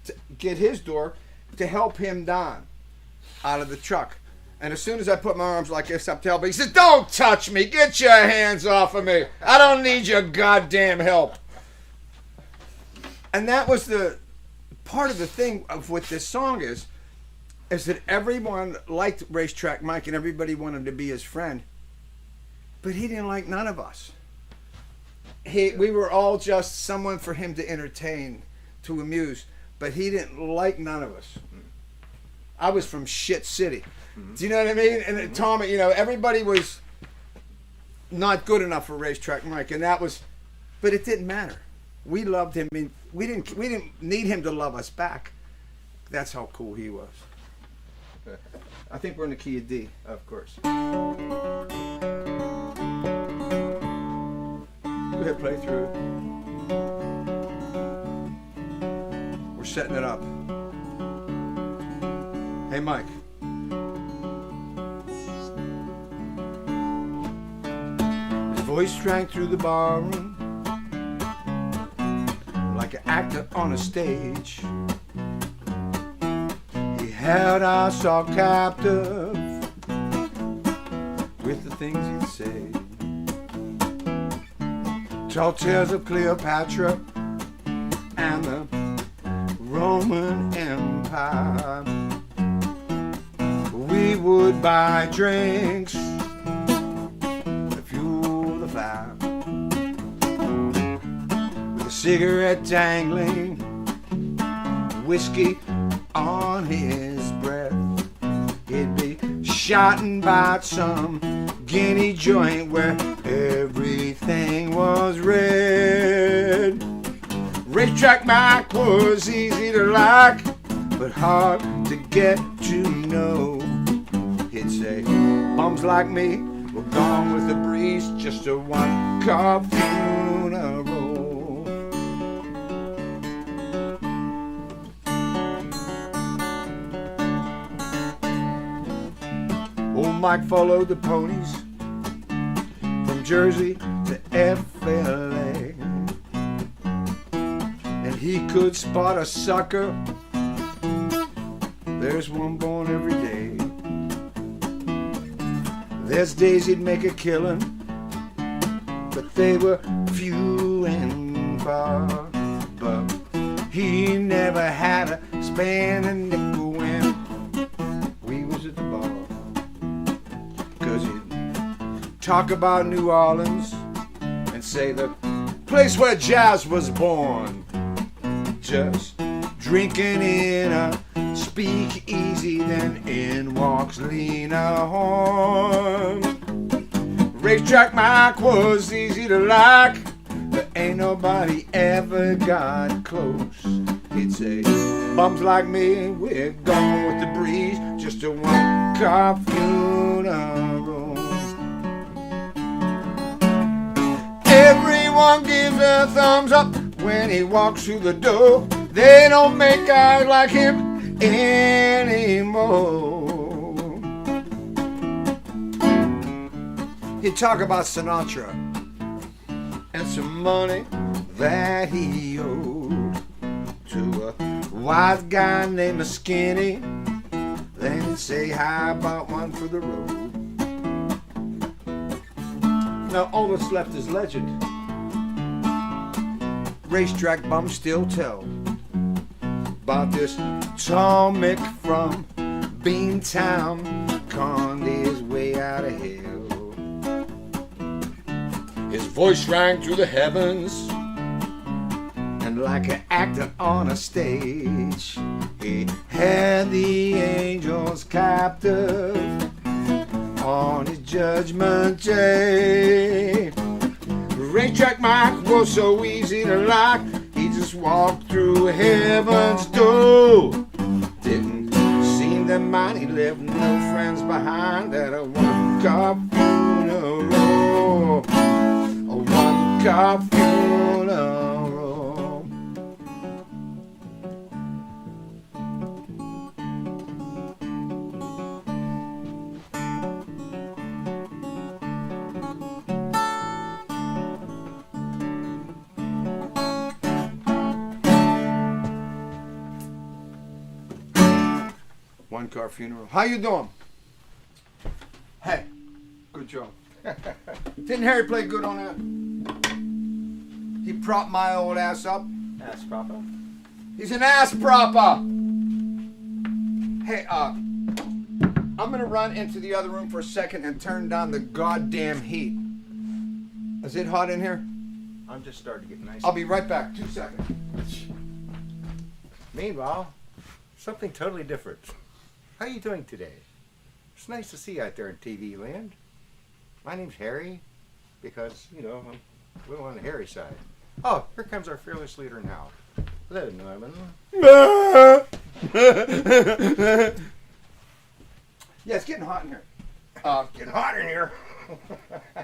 to get his door to help him down out of the truck. And as soon as I put my arms like this up to help, he says, don't touch me. Get your hands off of me. I don't need your goddamn help. And that was the part of the thing of what this song is that everyone liked Racetrack Mike and everybody wanted to be his friend. But he didn't like none of us. We were all just someone for him to entertain, to amuse. But he didn't like none of us. I was from shit city. Do you know what I mean? And Tommy, everybody was not good enough for Racetrack Mike, and that was, but it didn't matter. We loved him. We didn't need him to love us back. That's how cool he was. I think we're in the key of D. Of course. Go ahead, play through it. We're setting it up. Hey, Mike. His voice rang through the barroom like an actor on a stage. He held us all captive with the things he'd say. Told tales of Cleopatra and the Roman Empire. We would buy drinks to fuel the fire, with a cigarette dangling, whiskey on his breath. He'd be shouting about some Guinea joint where everything was red. Racetrack Mac was easy to like, but hard to get to know. He'd say, bums like me were gone with the breeze, just a one-car funeral. Old Mike followed the ponies from Jersey to FLA, and he could spot a sucker. There's one born every day. There's days he'd make a killing, but they were few and far. But he never had to spend a nickel when we was at the bar. 'Cause he'd talk about New Orleans and say the place where jazz was born. Just drinking in a speakeasy, then in walks Lena Horne. Racetrack Mike was easy to like, but ain't nobody ever got close. He'd say, bums like me, we're gone with the breeze, just a one-car funeral. Everyone gives a thumbs up when he walks through the door. They don't make guys like him anymore. He'd talk about Sinatra and some money that he owed to a wise guy named Skinny. Then he'd say, how about one for the road? Now all that's left is legend. Racetrack bums still tell about this tall Mick from Beantown, conned his way out of hell. His voice rang through the heavens, and like an actor on a stage, he had the angels captive on his judgment day. Racetrack Mike was so easy to like, he just walked through heaven's door. Didn't seem that mind, he left no friends behind at a one-car funeral. A one-car funeral. One-car funeral. How you doing? Hey, good job. Didn't Harry play good on that? He propped my old ass up. Ass proper. He's an ass propper. Hey, I'm gonna run into the other room for a second and turn down the goddamn heat. Is it hot in here? I'm just starting to get nice. I'll be right back. 2 seconds. Meanwhile, something totally different. How are you doing today? It's nice to see you out there in TV land. My name's Harry, because, you know, I'm a little on the hairy side. Oh, here comes our fearless leader now. Hello, Norman. Yeah, it's getting hot in here. Getting hot in here.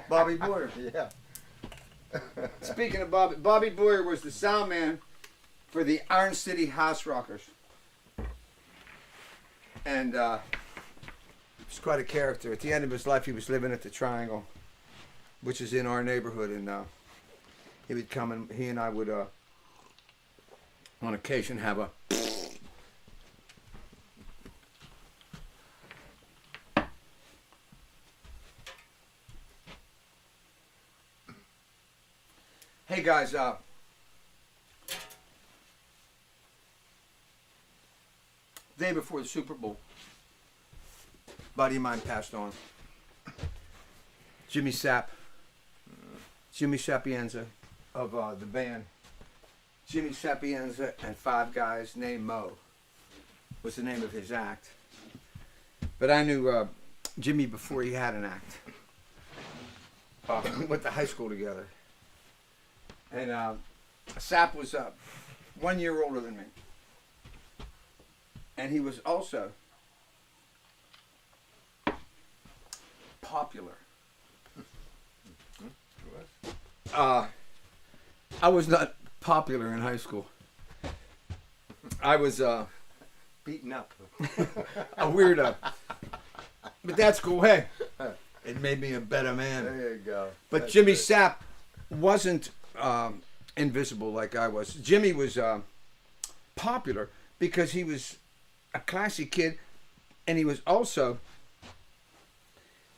Bobby Boyer. Yeah. Speaking of Bobby Boyer was the sound man for the Iron City House Rockers. And he's quite a character. At the end of his life, he was living at the Triangle, which is in our neighborhood. And he would come and he and I would, on occasion, have a... Hey guys, day before the Super Bowl, buddy of mine passed on. Jimmy Sapienza of the band. Jimmy Sapienza and Five Guys Named Mo was the name of his act. But I knew Jimmy before he had an act. We went to high school together. And Sap was 1 year older than me. And he was also popular. I was not popular in high school. I was Beaten up. a weirdo. But that's cool. Hey, it made me a better man. There you go. But That's Jimmy good. Sapp wasn't invisible like I was. Jimmy was popular because he was a classy kid, and he was also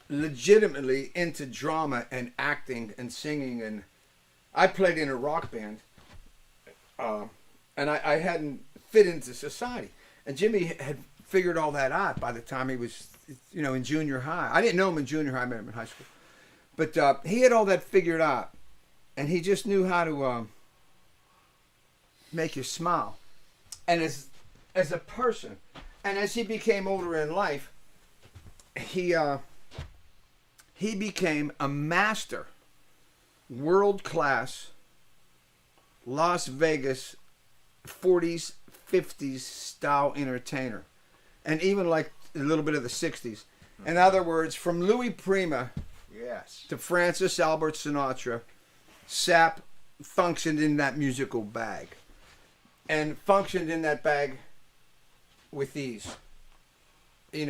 legitimately into drama and acting and singing. And I played in a rock band, and I hadn't fit into society. And Jimmy had figured all that out by the time he was, in junior high. I didn't know him in junior high. I met him in high school. But he had all that figured out. And he just knew how to make you smile. And as a person, and as he became older in life, he became a master, world-class, Las Vegas 40s, 50s style entertainer. And even like a little bit of the 60s. In other words, from Louis Prima Yes. to Francis Albert Sinatra, Sapp functioned in that musical bag, and functioned in that bag with ease. He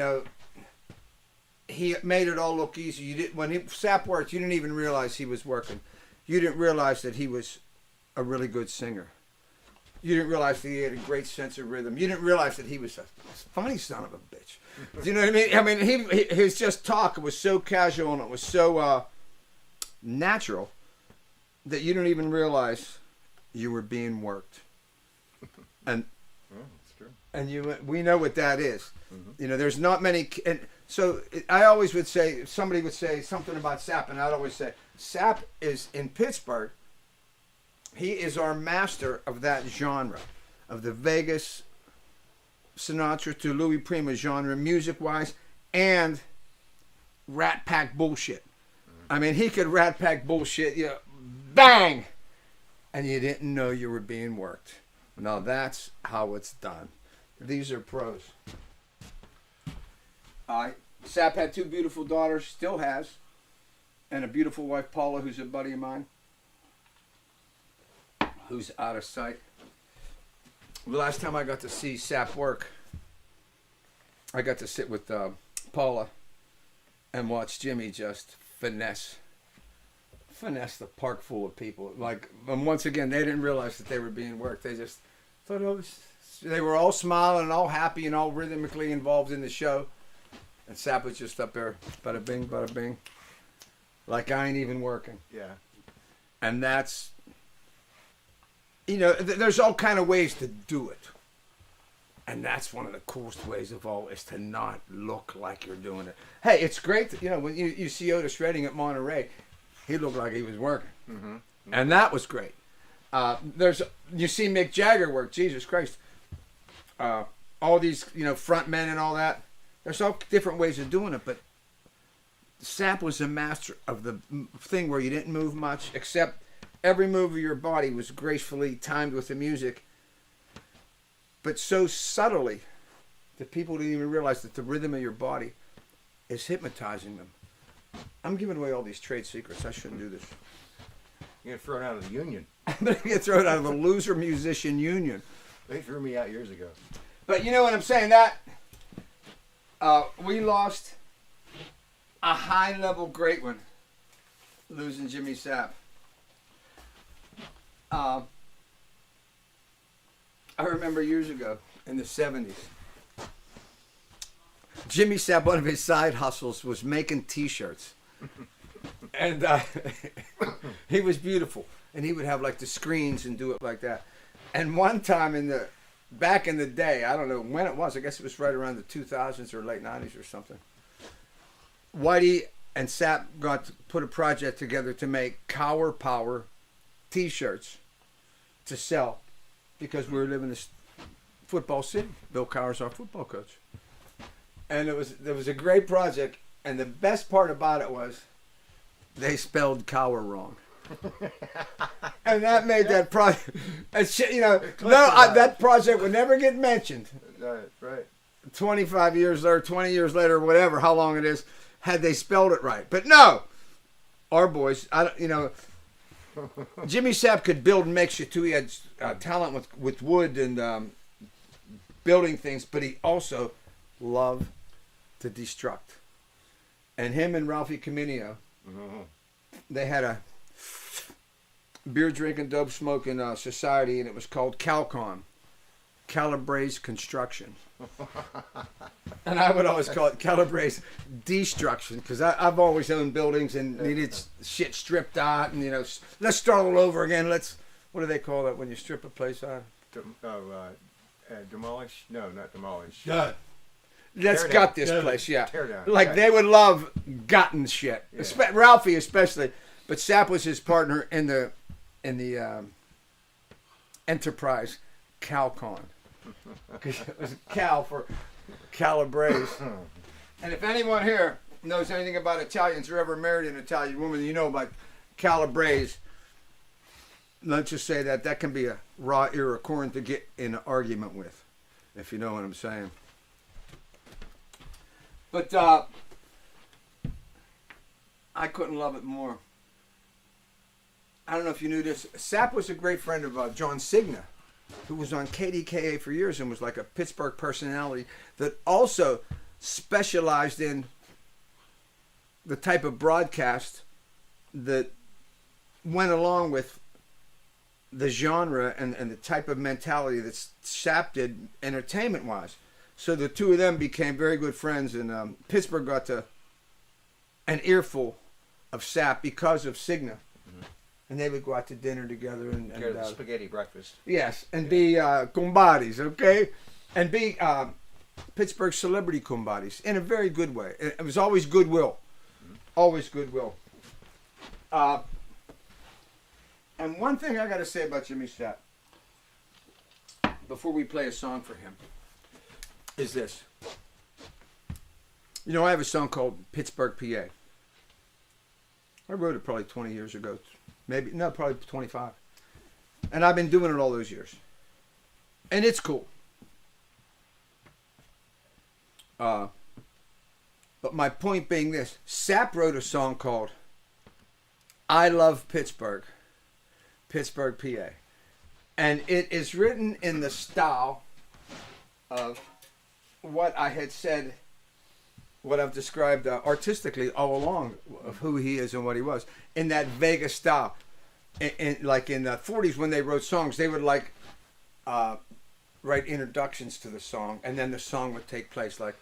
made it all look easy. When Sapp worked, you didn't even realize he was working. You didn't realize that he was a really good singer. You didn't realize that he had a great sense of rhythm. You didn't realize that he was a funny son of a bitch. Do you know what I mean? I mean, his just talk was so casual and it was so natural that you didn't even realize you were being worked. And That's true. and we know what that is. Mm-hmm. There's not many. And so I always would say, somebody would say something about Sapp, and I'd always say, Sapp is in Pittsburgh. He is our master of that genre, of the Vegas, Sinatra to Louis Prima genre, music-wise, and Rat Pack bullshit. I mean, he could Rat Pack bullshit, bang, and you didn't know you were being worked. Now that's how it's done. These are pros. Sapp had two beautiful daughters, still has, and a beautiful wife, Paula, who's a buddy of mine, who's out of sight. The last time I got to see Sapp work, I got to sit with Paula and watch Jimmy just finesse the park full of people. And once again, they didn't realize that they were being worked. They just thought they were all smiling and all happy and all rhythmically involved in the show. And Sapp was just up there, bada bing, like I ain't even working. Yeah. And that's, there's all kind of ways to do it. And that's one of the coolest ways of all, is to not look like you're doing it. Hey, it's great that, when you see Otis Redding at Monterey, he looked like he was working. Mm-hmm. And that was great. You see Mick Jagger work, Jesus Christ. All these, front men and all that. There's all different ways of doing it, but Sapp was a master of the thing where you didn't move much, except every move of your body was gracefully timed with the music, but so subtly that people didn't even realize that the rhythm of your body is hypnotizing them. I'm giving away all these trade secrets. I shouldn't do this. You're thrown out of the union. I'm going to get thrown out of the loser musician union. They threw me out years ago. But you know what I'm saying? That we lost a high-level great one, losing Jimmy Sapp. I remember years ago in the 70s, Jimmy Sapp, one of his side hustles was making T-shirts. And he was beautiful. And he would have like the screens and do it like that. And one time back in the day, I don't know when it was, I guess it was right around the 2000s or late 90s or something, Whitey and Sapp got to put a project together to make Cower Power T-shirts to sell because we were living in a football city. Bill Cower's our football coach. And there was a great project, and the best part about it was they spelled Cower wrong. And that made that project, that project would never get mentioned. Right. 25 years later, 20 years later, whatever, how long it is, had they spelled it right. But no, our boys, Jimmy Sapp could build and make shit too. He had talent with wood and building things, but he also loved to destruct. And him and Ralphie Caminio, they had a beer drinking, dope smoking society, and it was called CalCon, Calabrese Construction. And I would always call it Calabrese Destruction because I've always owned buildings and needed shit stripped out, and let's start all over again. What do they call that when you strip a place out? Demolish? No, not demolish. Yeah. Let's gut this place, yeah. Tear down. Like Right. they would love gutting shit, Yeah. Ralphie especially. But Sapp was his partner in the enterprise CalCon. Because it was Cal for Calabrese. And if anyone here knows anything about Italians or ever married an Italian woman, you know about Calabrese. Let's just say that can be a raw ear of corn to get in an argument with, if you know what I'm saying. But I couldn't love it more. I don't know if you knew this. Sapp was a great friend of John Cigna, who was on KDKA for years and was like a Pittsburgh personality that also specialized in the type of broadcast that went along with the genre and the type of mentality that Sapp did entertainment-wise. So the two of them became very good friends, and Pittsburgh got an earful of Sapp because of Cigna. And they would go out to dinner together and Go to the spaghetti breakfast. yes, and be kumbaris, okay? And be Pittsburgh celebrity kumbaris in a very good way. It was always goodwill. Always goodwill. And one thing I got to say about Jimmy Sapp, before we play a song for him, is this. I have a song called Pittsburgh, PA. I wrote it probably 20 years ago. Probably 25. And I've been doing it all those years. And it's cool. But my point being this. Sapp wrote a song called I Love Pittsburgh, Pittsburgh, PA. And it is written in the style of what I had said, what I've described artistically all along of who he is and what he was, in that Vegas style. Like in the 40s when they wrote songs, they would write introductions to the song, and then the song would take place like,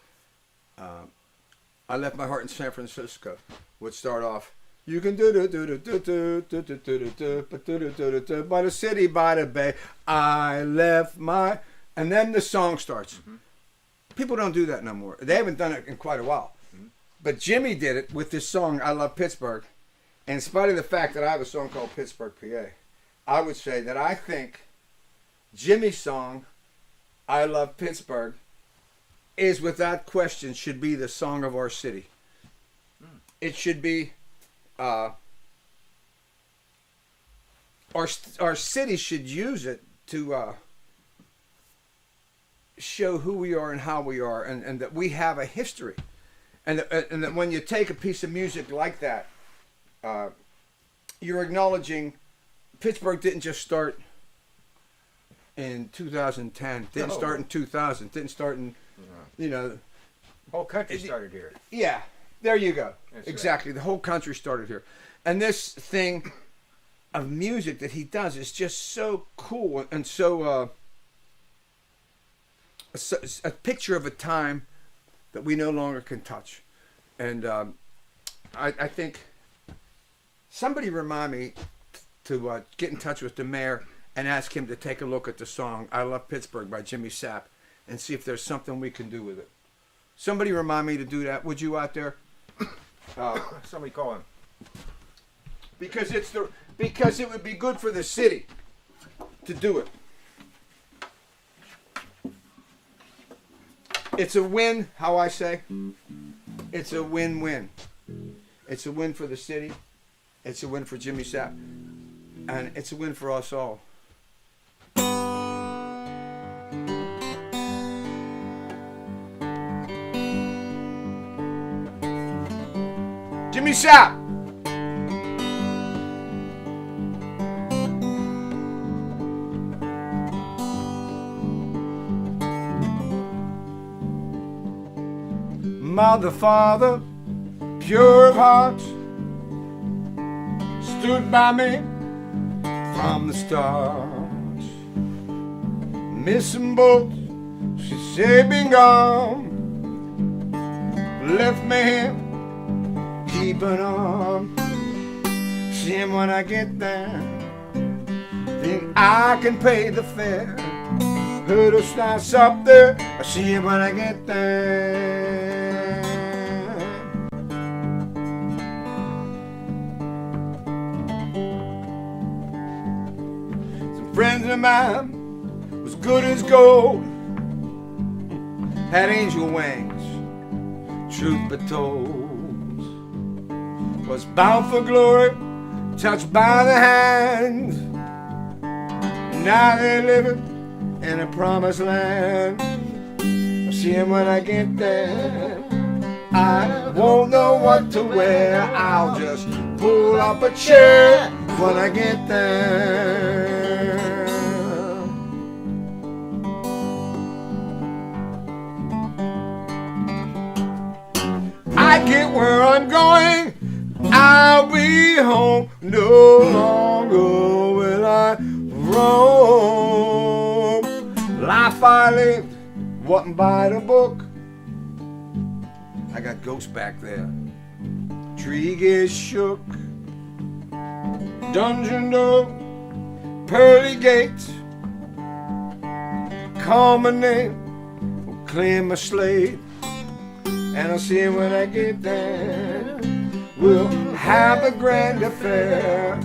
I Left My Heart in San Francisco would start off, you can do by the city, by the bay, I left my, and then the song starts. People don't do that no more. They haven't done it in quite a while. But Jimmy did it with this song, I Love Pittsburgh. And in spite of the fact that I have a song called Pittsburgh, PA, I would say that I think Jimmy's song, I Love Pittsburgh, is without question should be the song of our city. It should be, our city should use it to show who we are and how we are, and that we have a history. And then when you take a piece of music like that, you're acknowledging Pittsburgh didn't just start in 2010. Didn't No. start in 2000. Didn't start in, you know. Whole country started here. Yeah, there you go. That's exactly. The whole country started here. And this thing of music that he does is just so cool and so a picture of a time that we no longer can touch. And I think somebody remind me to get in touch with the mayor and ask him to take a look at the song I Love Pittsburgh by Jimmy Sapp and see if there's something we can do with it. Somebody remind me to do that. Would you out there? Somebody call him. Because it would be good for the city to do it. It's a win, how I say. It's a win-win. It's a win for the city. It's a win for Jimmy Sapp. And it's a win for us all. Jimmy Sapp. Mother, Father, pure of heart, stood by me from the start. Miss 'em both, she said, been gone, left me here, keeping on. See him when I get there, think I can pay the fare. Heard us nice up there, I see him when I get there. Friends of mine was good as gold, had angel wings, truth be told, was bound for glory, touched by the hand. Now they're living in a promised land. I'll see him when I get there. I won't know what to wear, I'll just pull up a chair when I get there. I get where I'm going, I'll be home. No longer will I roam. Life I lived wasn't by the book. I got ghosts back there. Tree gets shook. Dungeon door, pearly gates. Call my name, clear my slate. And I'll see him when I get there. We'll have a grand affair.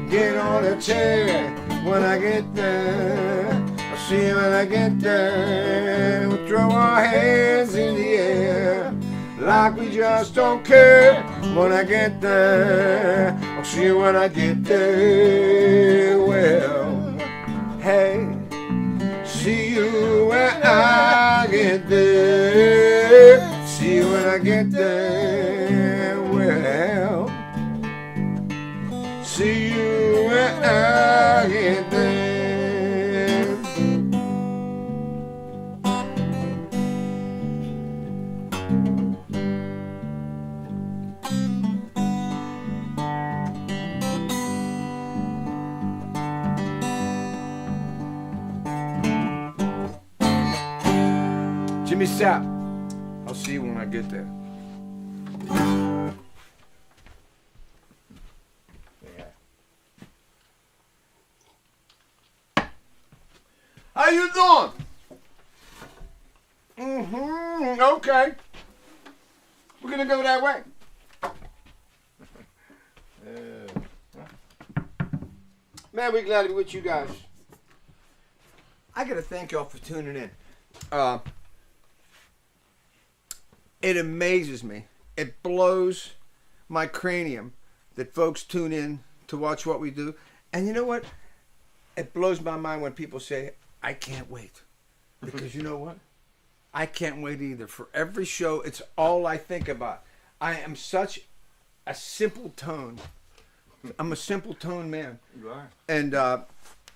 Get on a chair when I get there. I'll see him when I get there. We'll throw our hands in the air like we just don't care when I get there. I'll see you when I get there. Well, hey, see you when I get there. See you when I get there. Well, see you when I get there. Jimmy Sapp. I'll see you when I get there. Yeah. How you doing? Okay. We're gonna go that way. Man, we're glad to be with you guys. I gotta thank y'all for tuning in. It amazes me. It blows my cranium that folks tune in to watch what we do. And you know what? It blows my mind when people say, I can't wait. Because you know what? I can't wait either. For every show, it's all I think about. I am such a simple tone. I'm a simple tone man. You are. And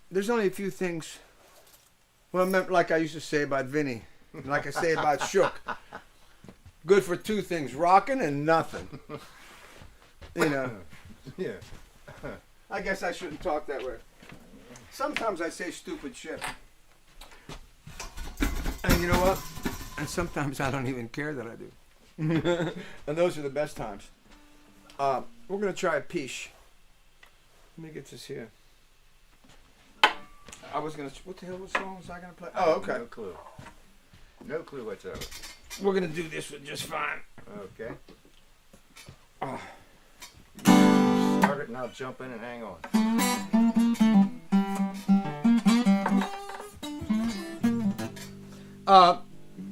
there's only a few things. Well, like I used to say about Vinny, like I say about Shook. Good for two things: rocking and nothing. You know. Yeah. I guess I shouldn't talk that way. Sometimes I say stupid shit. And you know what? And sometimes I don't even care that I do. And those are the best times. We're going to try a piche. Let me get this here. I was going to... What the hell song was I going to play? Oh, okay. No clue. No clue whatsoever. We're going to do this one just fine. Okay. Oh. Start it and I'll jump in and hang on.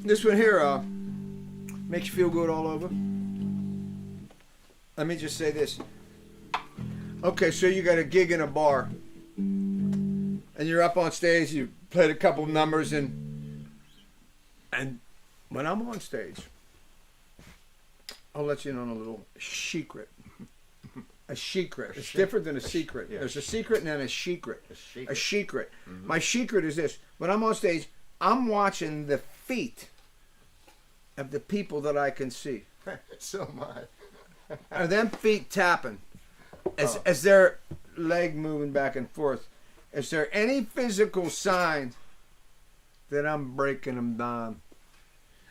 This one here makes you feel good all over. Let me just say this. Okay, so you got a gig in a bar, and you're up on stage. You played a couple numbers, and when I'm on stage, I'll let you in on a little secret. A secret. It's different than a secret. Yeah. There's a secret and then a secret. A secret. Mm-hmm. My secret is this. When I'm on stage, I'm watching the feet of the people that I can see. So am I. Are them feet tapping? As their leg moving back and forth? Is there any physical sign that I'm breaking them down?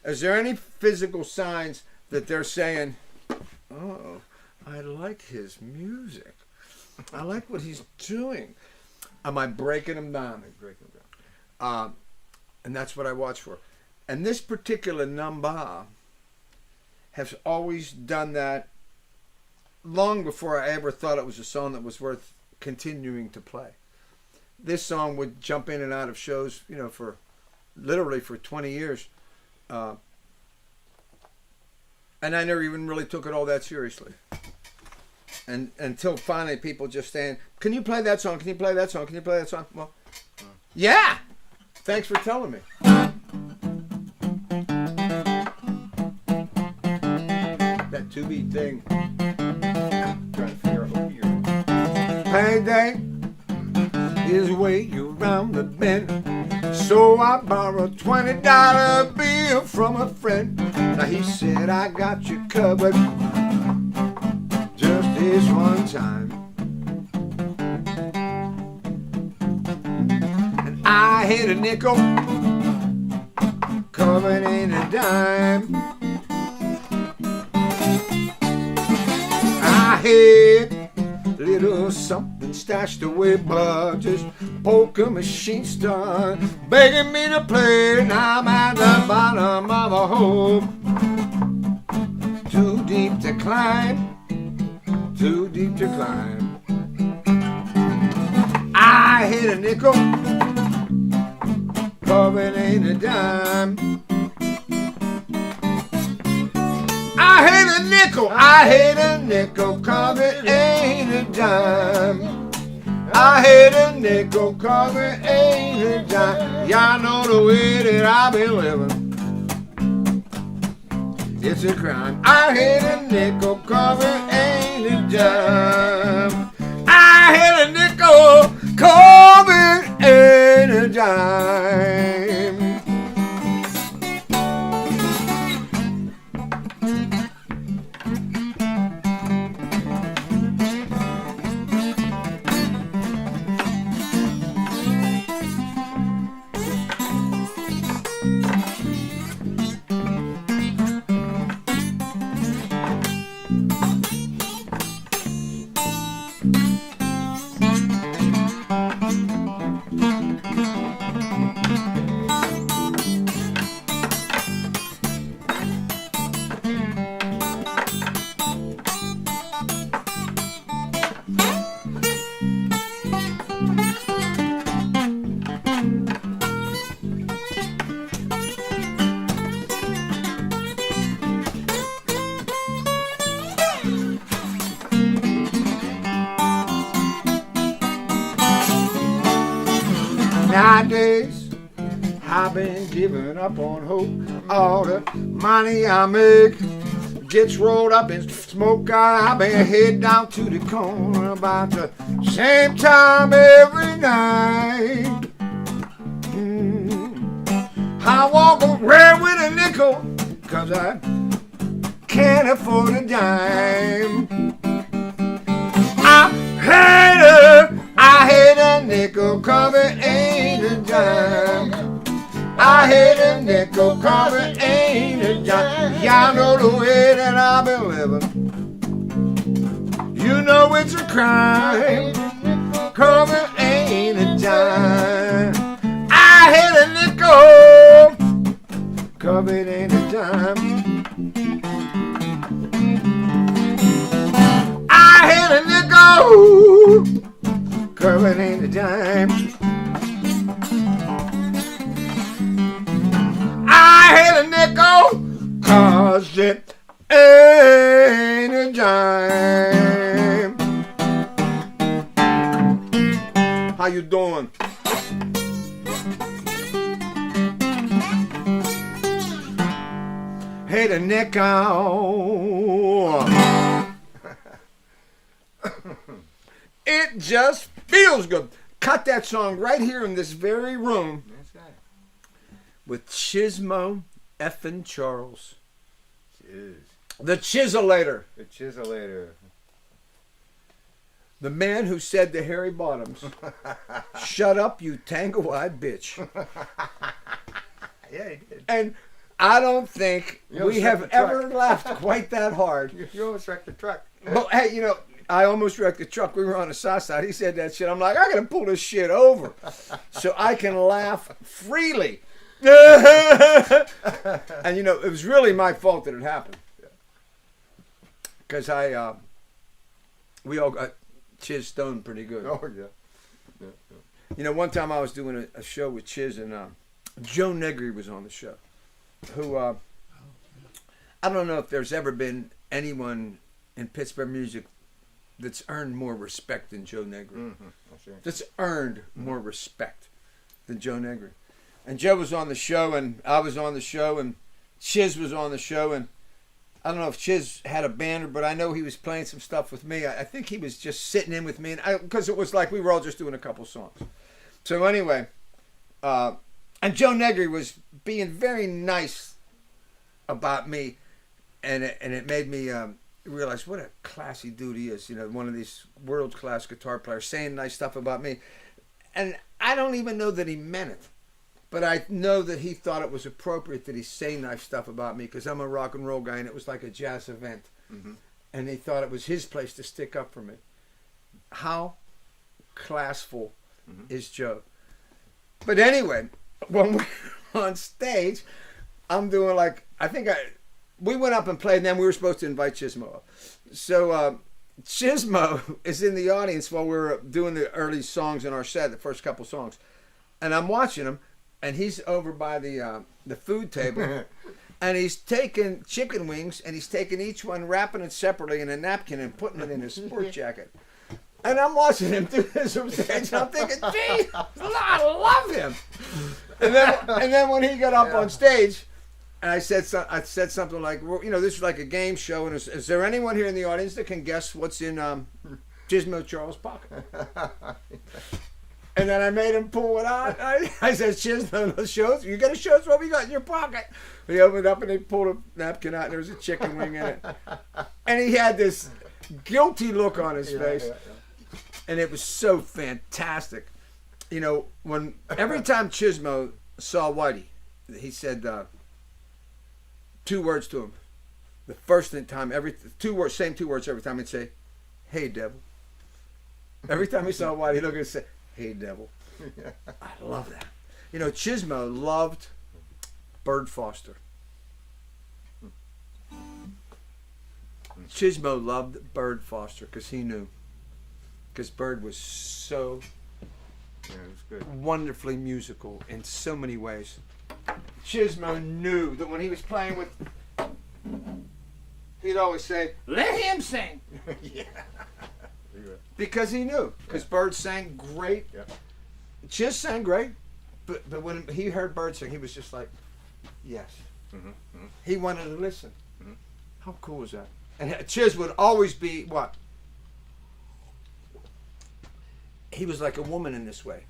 Is there any physical signs that they're saying, oh, I like his music. I like what he's doing. Am I breaking him down? Breaking them down. And that's what I watch for. And this particular number has always done that long before I ever thought it was a song that was worth continuing to play. This song would jump in and out of shows, you know, for literally for 20 years. And I never even really took it all that seriously. And until finally people just saying, can you play that song? Can you play that song? Can you play that song? Well, yeah. Thanks for telling me. That 2-beat thing. Trying to figure out who you're. Payday is way around the bend. So I borrowed $20 bill from a friend. Now he said, I got you covered just this one time. And I hit a nickel, covered in a dime. I hit little something stashed away, but just poker machine start begging me to play. And I'm at the bottom of a hole, too deep to climb, too deep to climb. I hit a nickel, covered in a dime. I hit a nickel, covered ain't a dime. I hit a nickel, covered ain't a dime. Y'all know the way that I've been living. It's a crime. I hit a nickel, covered ain't a dime. I hit a nickel, covered ain't a dime. Nowadays, I've been giving up on hope. All the money I make gets rolled up in smoke. I better head down to the corner about the same time every night. I walk around with a nickel, 'cause I can't afford a dime. I hate a nickel, 'cause it ain't a dime. I hate a nickel, 'cause it ain't a dime. Y'all know the way that I've been living. You know it's a crime, 'cause it ain't a dime. I hate a nickel, 'cause it ain't a dime. I hate a nickel, 'cause it ain't a dime. I hate a nickel, 'cause it ain't a dime. How you doing? Hate a nickel. It just feels good. Cut that song right here in this very room. That's right. With Chismo effing Charles. Cheers. The Chiselator. The Chiselator. The man who said to Harry Bottoms, "Shut up, you tangle-eyed bitch." Yeah, he did. And I don't think You we almost have wrecked the truck. ever laughed quite that hard. You almost wrecked the truck. But hey, you know, I almost wrecked the truck. We were on the south side. He said that shit. I'm like, I gotta pull this shit over so I can laugh freely. And you know, it was really my fault that it happened. Because we all got Chiz stoned pretty good. Oh, yeah. You know, one time I was doing a show with Chiz, and Joe Negri was on the show, who I don't know if there's ever been anyone in Pittsburgh music that's earned more respect than Joe Negri. Mm-hmm. That's right. That's earned more respect than Joe Negri. And Joe was on the show, and I was on the show, and Chiz was on the show, and I don't know if Chiz had a band, but I know he was playing some stuff with me. I think he was just sitting in with me, because it was like we were all just doing a couple songs. So anyway, and Joe Negri was being very nice about me, and it made me realize what a classy dude he is. You know, one of these world-class guitar players saying nice stuff about me. And I don't even know that he meant it. But I know that he thought it was appropriate that he say nice stuff about me, because I'm a rock and roll guy, and it was like a jazz event. Mm-hmm. And he thought it was his place to stick up for me. How classful is Joe? But anyway, when we're on stage, I'm doing we went up and played, and then we were supposed to invite Chismo up. So Chismo is in the audience while we were doing the early songs in our set, the first couple songs. And I'm watching him, and he's over by the food table, and he's taking chicken wings, and he's taking each one, wrapping it separately in a napkin, and putting it in his sport jacket. And I'm watching him do this on stage, and I'm thinking, gee, I love him. And then when he got up on stage, and I said something like, well, you know, this is like a game show, and is there anyone here in the audience that can guess what's in Chismo Charles' pocket? And then I made him pull it out. I said, Chismo, show us. You got to show us what we got in your pocket. He opened it up and he pulled a napkin out, and there was a chicken wing in it. And he had this guilty look on his face. And it was so fantastic. You know, every time Chismo saw Whitey, he said 2 words to him. The first time, same 2 words every time. He'd say, "Hey, devil." Every time he saw Whitey, he'd look and say, "Hey, devil." I love that. You know, Chismo loved Bird Foster. Chismo loved Bird Foster because he knew. Because Bird was so wonderfully musical in so many ways. Chismo knew that when he was playing with, he'd always say, "Let him sing." Yeah. Because he knew. Because Bird sang great. Yeah. Chiz sang great. But when he heard Bird sing, he was just like, yes. He wanted to listen. Mhm. How cool is that? And Chiz would always be what? He was like a woman in this way.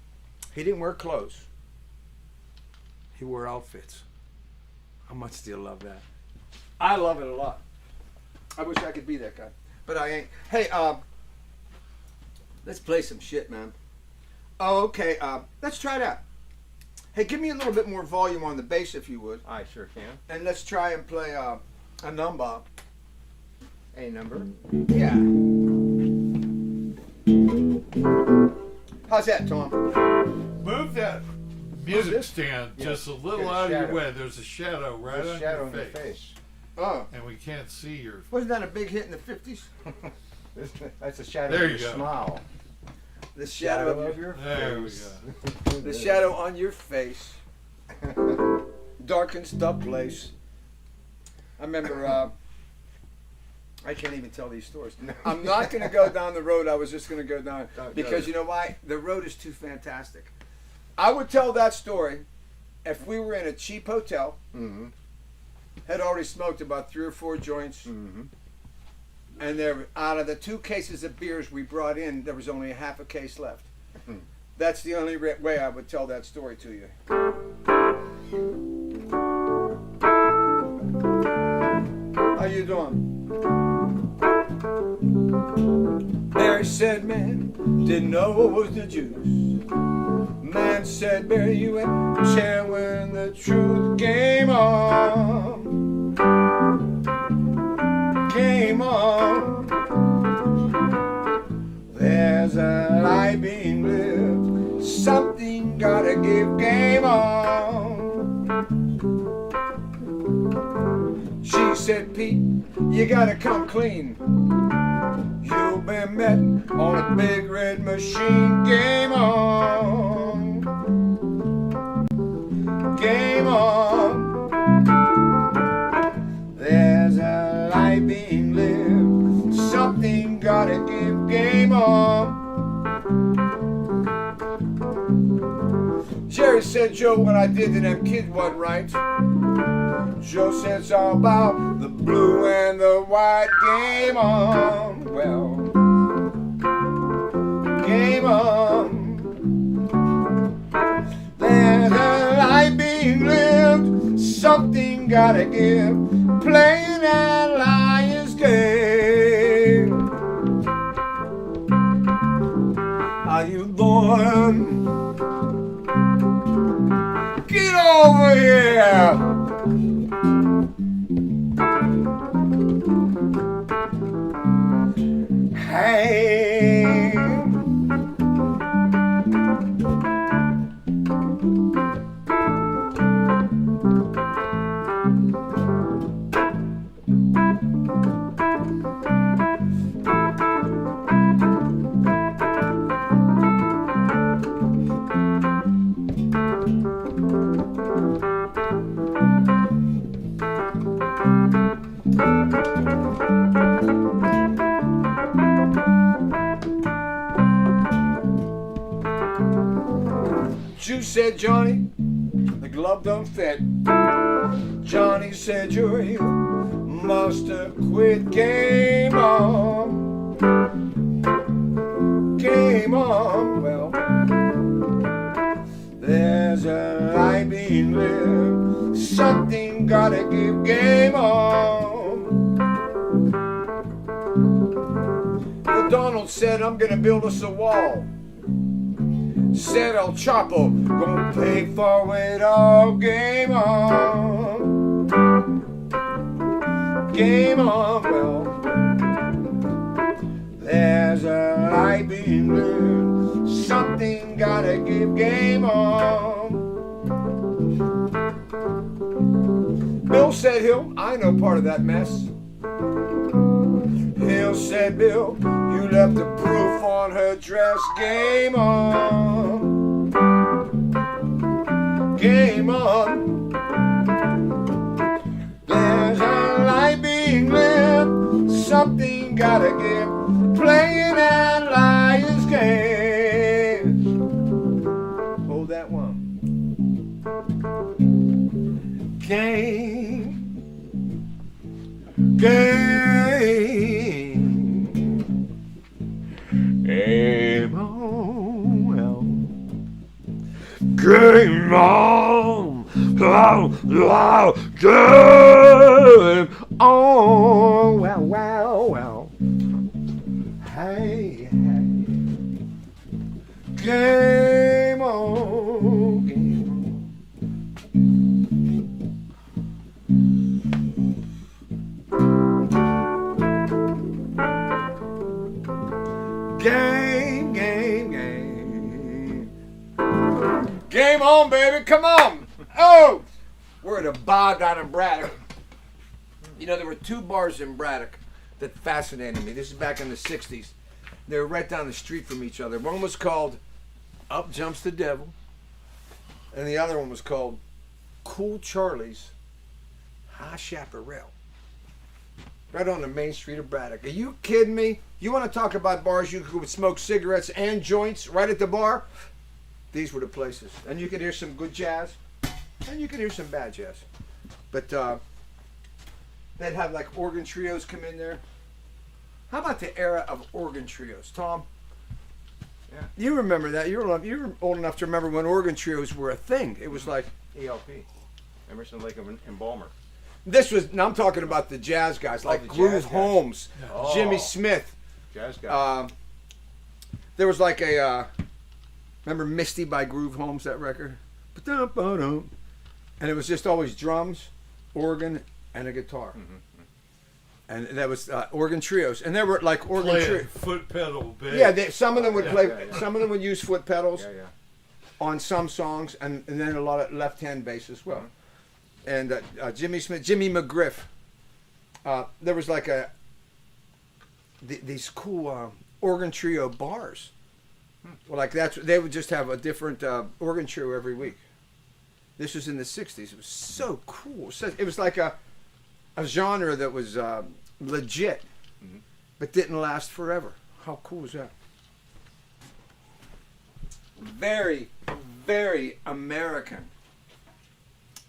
He didn't wear clothes. He wore outfits. How much do you love that? I love it a lot. I wish I could be that guy, but I ain't. Hey, let's play some shit, man. Oh, okay. Let's try that. Hey, give me a little bit more volume on the bass, if you would, I sure can. and let's try and play a number. A number. Yeah. How's that, Tom? Move that music this? stand Yeah. just a little Get a out of your shadow. way. There's a shadow right There's on a shadow your on your face. face. Oh, And we can't see your... wasn't that a big hit in the 50s? That's a shadow There of you your go. smile. The shadow of your There we face. go. the shadow on your face darkens the place. I remember. I can't even tell these stories. I'm not going to go down the road I was just going to go down Don't because go. you know why? The road is too fantastic. I would tell that story if we were in a cheap hotel, Mm-hmm. had already smoked about 3 or 4 joints, Mm-hmm. and there, out of the 2 cases of beers we brought in, there was only a half a case left. Mhm. That's the only way I would tell that story to you. How you doing? Barry said, man, didn't know what was the juice. Man said, Barry, you ain't chair when the truth came on. Came on. There's a life being lived. Something gotta give game on. She said, Pete, you gotta come clean. You've been met on a big red machine. Game on. Game on. There's a life being lived. Something gotta give. Game on. Jerry said, Joe, what I did to them kids wasn't right. Joe said it's all about the blue and the white. Game on. Well, game on. There's a life being lived. Something gotta give. Playing that lion's game. Are you born? Get over here. Hey, Juice said, Johnny, the glove don't fit. Johnny said, you must have quit. Game on. Game on. Well, there's a life being lived. Something gotta give. Game on. Well, Donald said, I'm gonna build us a wall. Said El Chapo, gonna pay for it all. Game on. Game on. Well, there's a life being lived. Something gotta give. Game on. Bill said, Hill, I know part of that mess. Hill said, Bill, you left the proof on her dress. Game on. Game on. There's a life being lived. Something gotta give. Playing that lion's game. Hold that one. Game Game on, game on. Well. Hey. Game on, game on. Game. Game on, baby. Come on. Oh, we're at a bar down in Braddock. You know, there were two bars in Braddock that fascinated me. This is back in the 60s. They were right down the street from each other. One was called Up Jumps the Devil, and the other one was called Cool Charlie's High Chaparral. Right on the main street of Braddock. Are you kidding me? You want to talk about bars you could smoke cigarettes and joints right at the bar? These were the places. And you could hear some good jazz, and you could hear some bad jazz. But they'd have like organ trios come in there. How about the era of organ trios, Tom? Yeah. You remember that? You were old enough to remember when organ trios were a thing. It was like ELP. Emerson, Lake and Balmer. this was. Now I'm talking about the jazz guys, like the Groove jazz guys. Holmes, Oh. Jimmy Smith. Jazz guy. There was like a. Remember Misty by Groove Holmes, that record? And it was just always drums, organ, and a guitar. Mm-hmm. And that was organ trios, and there were like organ Play trios. a foot pedal bass. Yeah, some of them would play. yeah. Some of them would use foot pedals Yeah. on some songs, and then a lot of left-hand bass as well. And Jimmy Smith, Jimmy McGriff. There was like these cool organ trio bars. Well, like they would just have a different organ trio every week. This was in the 60s. It was so cool. It was like a genre that was legit, but didn't last forever. How cool was that? Very, very American.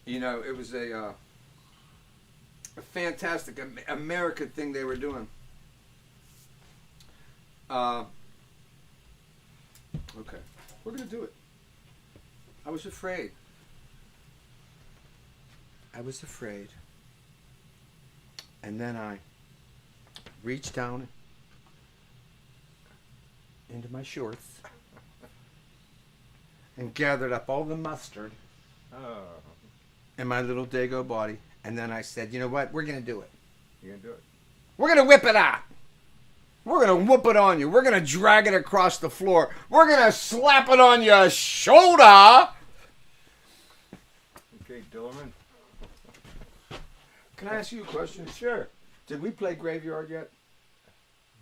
You know, it was a fantastic American thing they were doing. Okay, we're gonna do it. I was afraid. And then I reached down into my shorts and gathered up all the mustard in my little Dago body. And then I said, you know what? We're going to do it. You're going to do it. We're going to whip it out. We're going to whoop it on you. We're going to drag it across the floor. We're going to slap it on your shoulder. Okay, Dillerman. Can I ask you a question? Sure. Did we play Graveyard yet?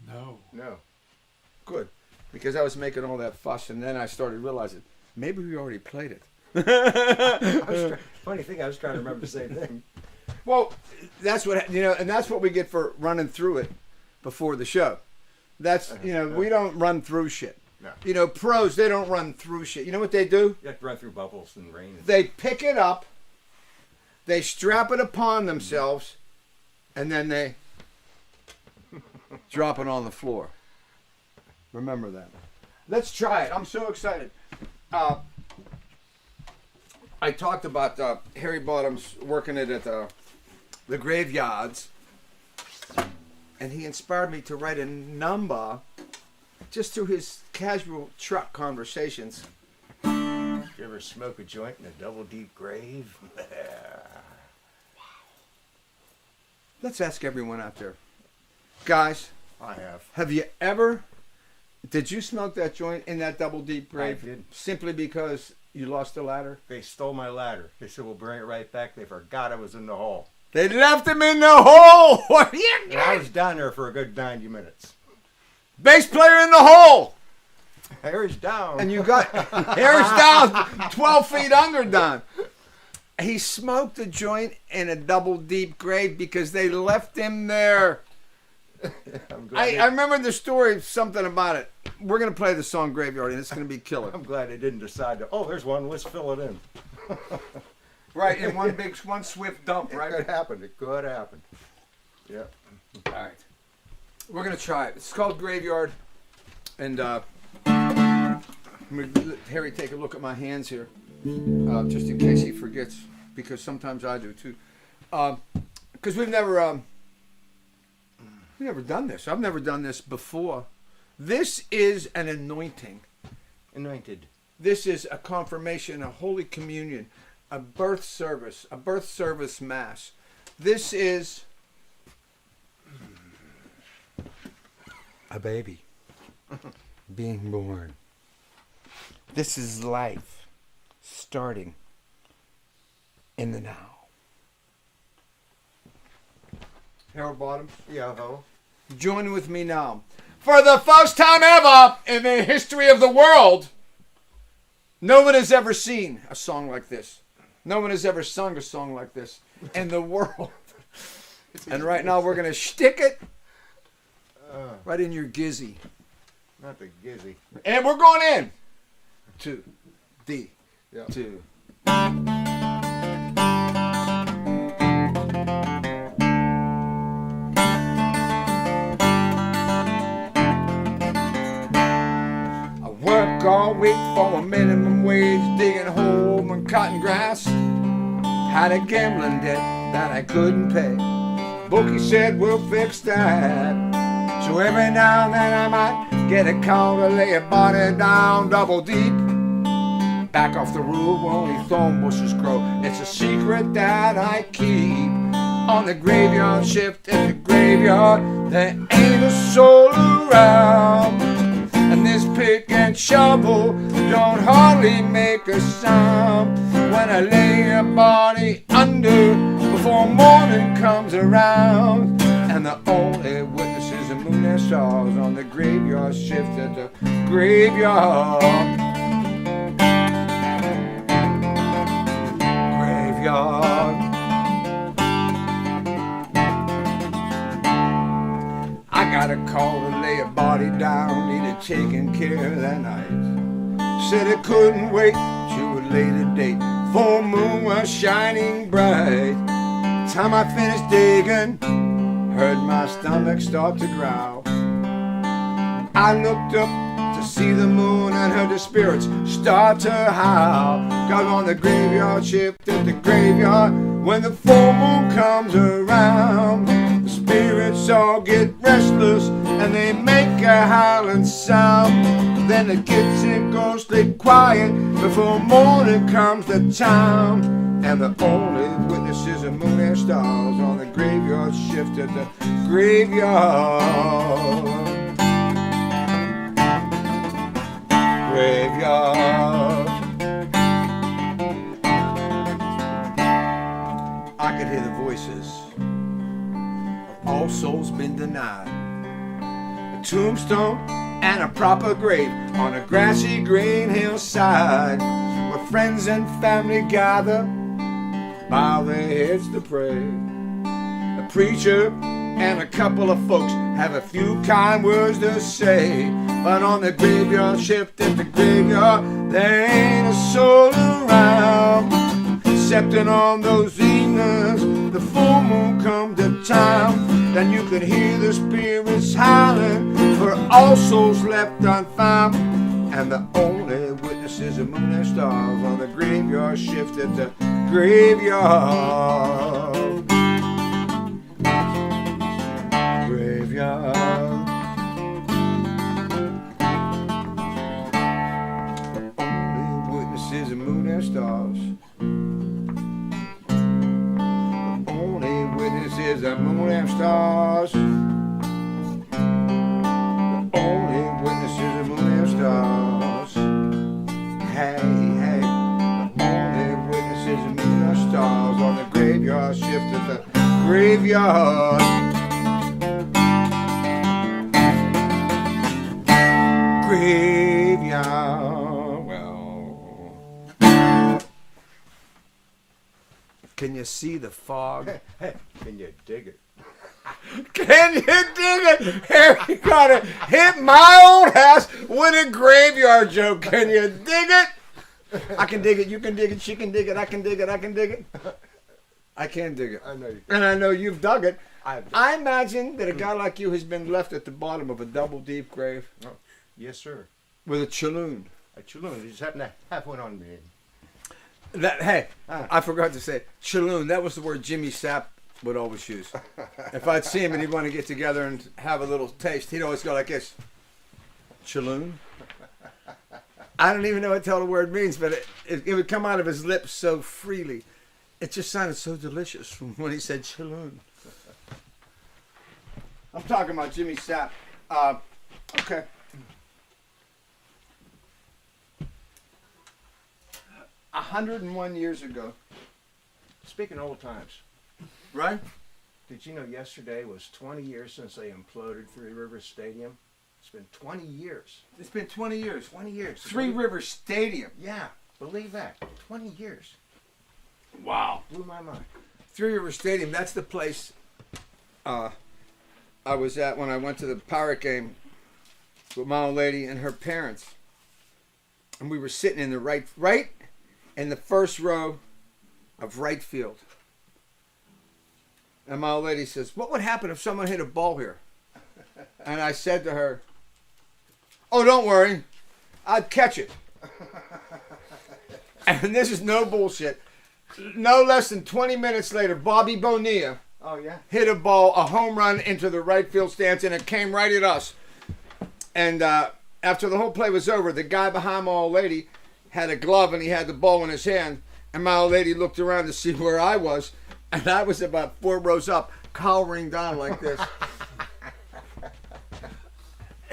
No. No. Good. Because I was making all that fuss, and then I started realizing, maybe we already played it. Funny thing, I was trying to remember the same thing. Well, that's what, and that's what we get for running through it before the show. That's, we don't run through shit. No. Pros, they don't run through shit. You know what they do? You have to run through bubbles and rain. They pick it up, they strap it upon themselves, and then they drop it on the floor. Remember that. Let's try it. I'm so excited. I talked about Harry Bottom's working it at the graveyards, and he inspired me to write a number just through his casual truck conversations. Did you ever smoke a joint in a double deep grave? Let's ask everyone out there. Guys, I have. have you ever, did you smoke that joint in that double deep grave? I did. Simply because you lost the ladder? They stole my ladder. They said, we'll bring it right back. They forgot I was in the hall. They left him in the hole! What are you And I was down there for a good 90 minutes. Bass player in the hole! Harry's down. And you got, Harry's down 12 feet under, Don. He smoked a joint in a double deep grave because they left him there. I remember the story, something about it. We're going to play the song Graveyard, and it's going to be killer. I'm glad they didn't decide to, there's one, let's fill it in. Right, in one swift dump, It right? could happen. It could happen. Yeah. All right. We're going to try it. It's called Graveyard. And Harry, take a look at my hands here. just in case he forgets, because sometimes I do too. Because we've never done this. I've never done this before. This is an anointing. Anointed. This is a confirmation, a Holy Communion, a birth service mass. This is a baby being born. This is life starting in the now. Harold Bottoms, Yeah, ho. join with me now. For the first time ever in the history of the world, no one has ever seen a song like this. No one has ever sung a song like this in the world. And right now we're going to stick it right in your gizzy. Not the gizzy. And we're going in to D. Yeah. To. I work all week for a minimum wage, digging home and cutting grass. Had a gambling debt that I couldn't pay. Bookie said we'll fix that. So every now and then I might get a call to lay a body down double deep. Back off the roof where only thorn bushes grow. It's a secret that I keep. On the graveyard shift in the graveyard, there ain't a soul around. And this pick and shovel don't hardly make a sound. When I lay a body under before morning comes around. And the only witnesses are moon and stars on the graveyard shift at the graveyard. Graveyard. I got a call to lay a body down, needed taking care that night. Said it couldn't wait to a later date. Full moon was shining bright. Time I finished digging, heard my stomach start to growl. I looked up to see the moon and heard the spirits start to howl. Got on the graveyard shift at the graveyard. When the full moon comes around, the spirits all get restless and they make a howling sound. Then it gets in ghostly quiet before morning comes to town. And the only witnesses are moon and stars on the graveyard shift at the graveyard. Graveyard. I could hear the voices of all souls been denied. A tombstone and a proper grave on a grassy green hillside, where friends and family gather, bow their heads to pray. A preacher and a couple of folks have a few kind words to say. But on the graveyard shift at the graveyard, there ain't a soul around. Excepting on those evenings the full moon come to town. Then you can hear the spirits howling for all souls left unfound. And the only witnesses are moon and stars on the graveyard shift at the graveyard. Graveyard. The only witnesses are moon and stars. The only witnesses are moon and stars. The only witnesses are moon and stars. Hey, hey. The only witnesses are moon and stars on the graveyard shift at the graveyard. Graveyard. Well, can you see the fog? Hey, can you dig it? Can you dig it? Harry got to hit my old house with a graveyard joke. Can you dig it? I can dig it. You can dig it. She can dig it. I can dig it. I can dig it. I can dig it. I know you. And I know you've dug it. I've I imagine that a guy like you has been left at the bottom of a double deep grave Yes, sir. with a chaloon. A chaloon. You just happen to have one on me. Hey, Huh. I forgot to say, chaloon. That was the word Jimmy Sapp would always use. If I'd see him and he'd want to get together and have a little taste, he'd always go like this. Chaloon? I don't even know what the hell the word means, but it would come out of his lips so freely. It just sounded so delicious when he said chaloon. I'm talking about Jimmy Sapp. Okay. 101 years ago. Speaking of old times, Right? did you know yesterday was 20 years since they imploded Three Rivers Stadium? It's been 20 years. It's been 20 years. 20 years. Three Rivers Stadium. Yeah, believe that. 20 years. Wow. Blew my mind. Three Rivers Stadium, that's the place I was at when I went to the Pirate game with my old lady and her parents. And we were sitting in the right in the first row of right field. And my old lady says, "What would happen if someone hit a ball here?" And I said to her, "Oh, don't worry. I'd catch it." And this is no bullshit. No less than 20 minutes later, Bobby Bonilla Oh, yeah? hit a home run into the right field stands, and it came right at us. And after the whole play was over, the guy behind my old lady had a glove, and he had the ball in his hand. And my old lady looked around to see where I was, and I was about 4 rows up, cowering down like this.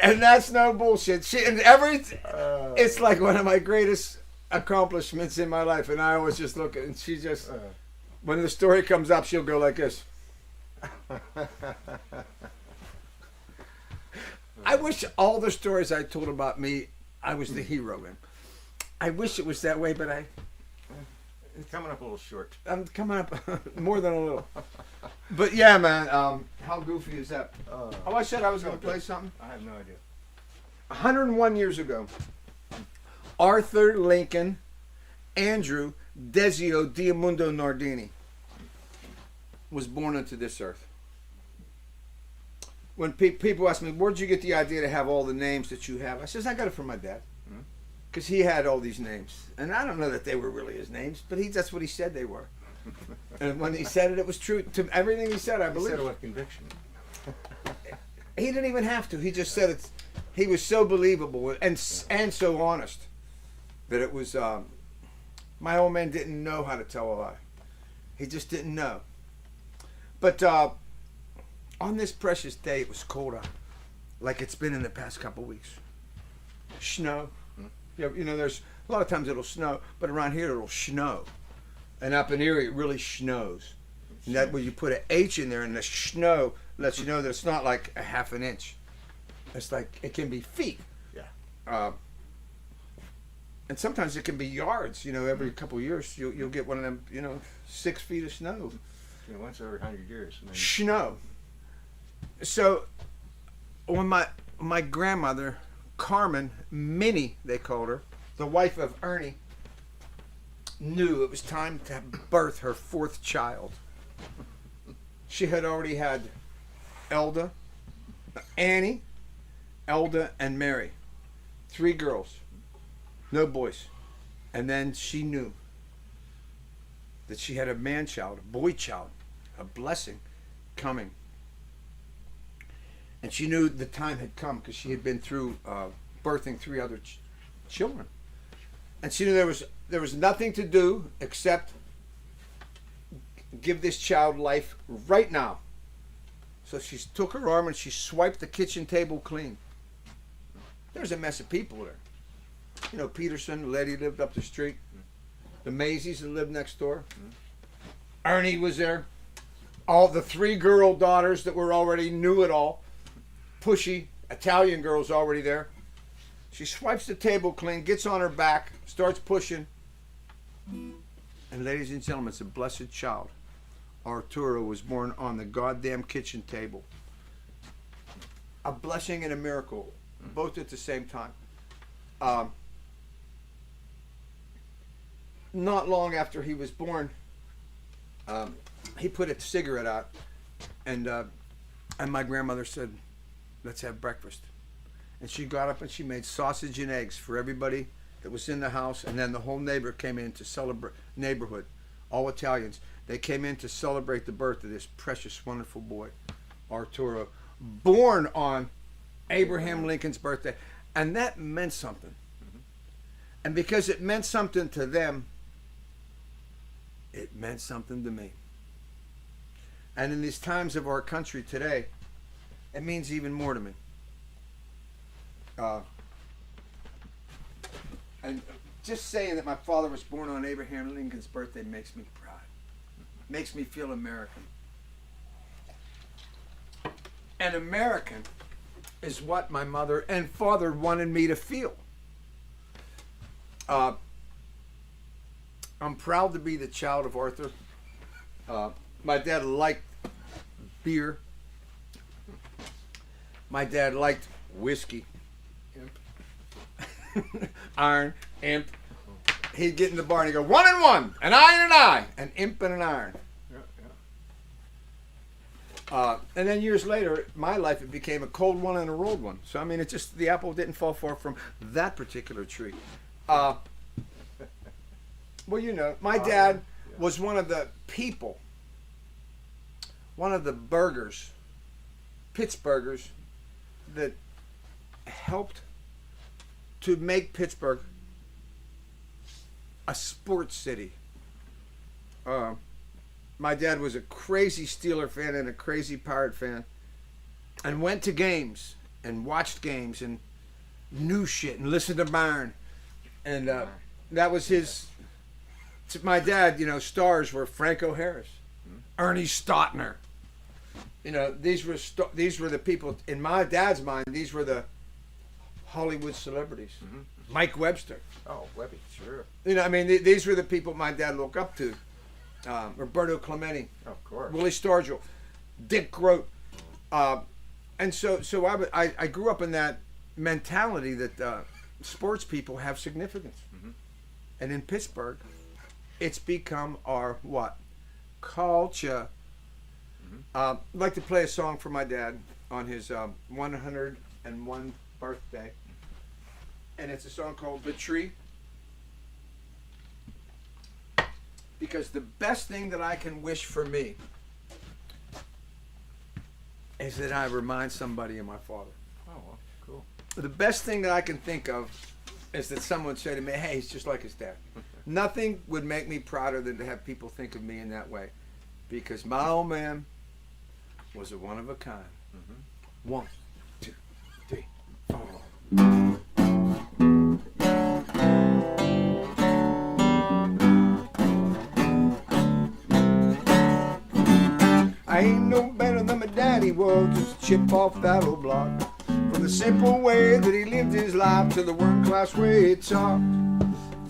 And that's no bullshit. It's like one of my greatest accomplishments in my life, and I always just look at it, and she just, when the story comes up, she'll go like this. I wish all the stories I told about me, I was the hero in. I wish it was that way, but Coming up a little short. I'm coming up more than a little. But yeah, man, how goofy is that? Oh, I said I was going to play something. I have no idea. 101 years ago, Arthur Lincoln Andrew Desio Diamundo Nardini was born into this earth. When people ask me, where'd you get the idea to have all the names that you have? I says, I got it from my dad. Because he had all these names. And I don't know that they were really his names, but that's what he said they were. And when he said it, it was true. To everything he said, I He believe. said it with conviction. He didn't even have to. He just said it. He was so believable and so honest that it was. My old man didn't know how to tell a lie. He just didn't know. But on this precious day, it was cold out, like it's been in the past couple weeks. Snow. You know, there's a lot of times it'll snow, but around here it'll snow. And up in Erie, it really snows. And that when you put an H in there, and the snow lets you know that it's not like a half an inch. It's like it can be feet. Yeah. And sometimes it can be yards. You know, every couple of years you'll get one of them. 6 feet of snow. You know, once every 100 years. I mean, Snow. So when my grandmother, Carmen, Minnie, they called her, the wife of Ernie, knew it was time to birth her 4th child. She had already had Annie, Elda, and Mary. 3 girls. No boys. And then she knew that she had a man child, a boy child, a blessing coming. And she knew the time had come because she had been through birthing 3 other children. And she knew there was nothing to do except give this child life right now. So she took her arm and she swiped the kitchen table clean. There's a mess of people there. You know, Peterson, the lady lived up the street. The Maisies that lived next door. Ernie was there. All the 3 girl daughters that were already knew it all. Pushy Italian girl's already there. She swipes the table clean, gets on her back, starts pushing. And ladies and gentlemen, it's a blessed child. Arturo was born on the goddamn kitchen table. A blessing and a miracle, both at the same time. Not long after he was born, he put a cigarette out, and my grandmother said, "Let's have breakfast." And she got up and she made sausage and eggs for everybody that was in the house, and then the whole neighborhood, all Italians. They came in to celebrate the birth of this precious, wonderful boy, Arturo, born on Abraham Lincoln's birthday. And that meant something. And because it meant something to them, it meant something to me. And in these times of our country today, it means even more to me. And just saying that my father was born on Abraham Lincoln's birthday makes me proud. Makes me feel American. And American is what my mother and father wanted me to feel. I'm proud to be the child of Arthur. My dad liked beer. My dad liked whiskey. Iron, imp. He'd get in the bar and he'd go, 1 and 1, an eye and an eye, an imp and an iron. And then years later, my life, it became a cold one and a rolled one. So, I mean, it just, the apple didn't fall far from that particular tree. Well, you know, my dad was one of the people, one of the Pittsburghers, that helped to make Pittsburgh a sports city. My dad was a crazy Steeler fan and a crazy Pirate fan, and went to games and watched games and knew shit and listened to Byron, and that was his. My dad, you know, stars were Franco Harris, Ernie Stautner. You know, these were the people in my dad's mind. These were the Hollywood celebrities. Mike Webster. Oh, Webby, sure. You know, I mean, these were the people my dad looked up to. Roberto Clemente, of course, Willie Stargell, Dick Groat, and so I grew up in that mentality that sports people have significance, and in Pittsburgh, it's become our what? Culture. I'd like to play a song for my dad on his 101 birthday, and it's a song called "The Tree." Because the best thing that I can wish for me is that I remind somebody of my father. Oh, well, cool. The best thing that I can think of is that someone say to me, hey, he's just like his dad. Nothing would make me prouder than to have people think of me in that way. Because my old man was a one of a kind. 1, 2, 3, 4. I ain't no better than my daddy was, just a chip off that old block. From the simple way that he lived his life to the working-class way he talked.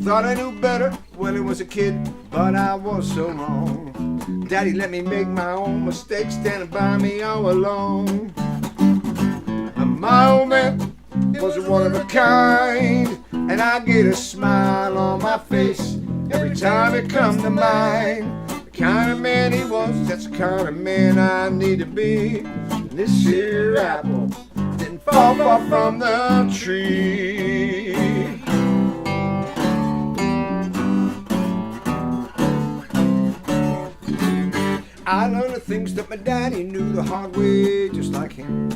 Thought I knew better when I was a kid, but I was so wrong. Daddy let me make my own mistakes, standing by me all along. And my old man was a one of a kind, and I get a smile on my face every time it comes to mind. The kind of man he was, that's the kind of man I need to be. And this here apple didn't fall far from the tree. I learned the things that my daddy knew the hard way, just like him.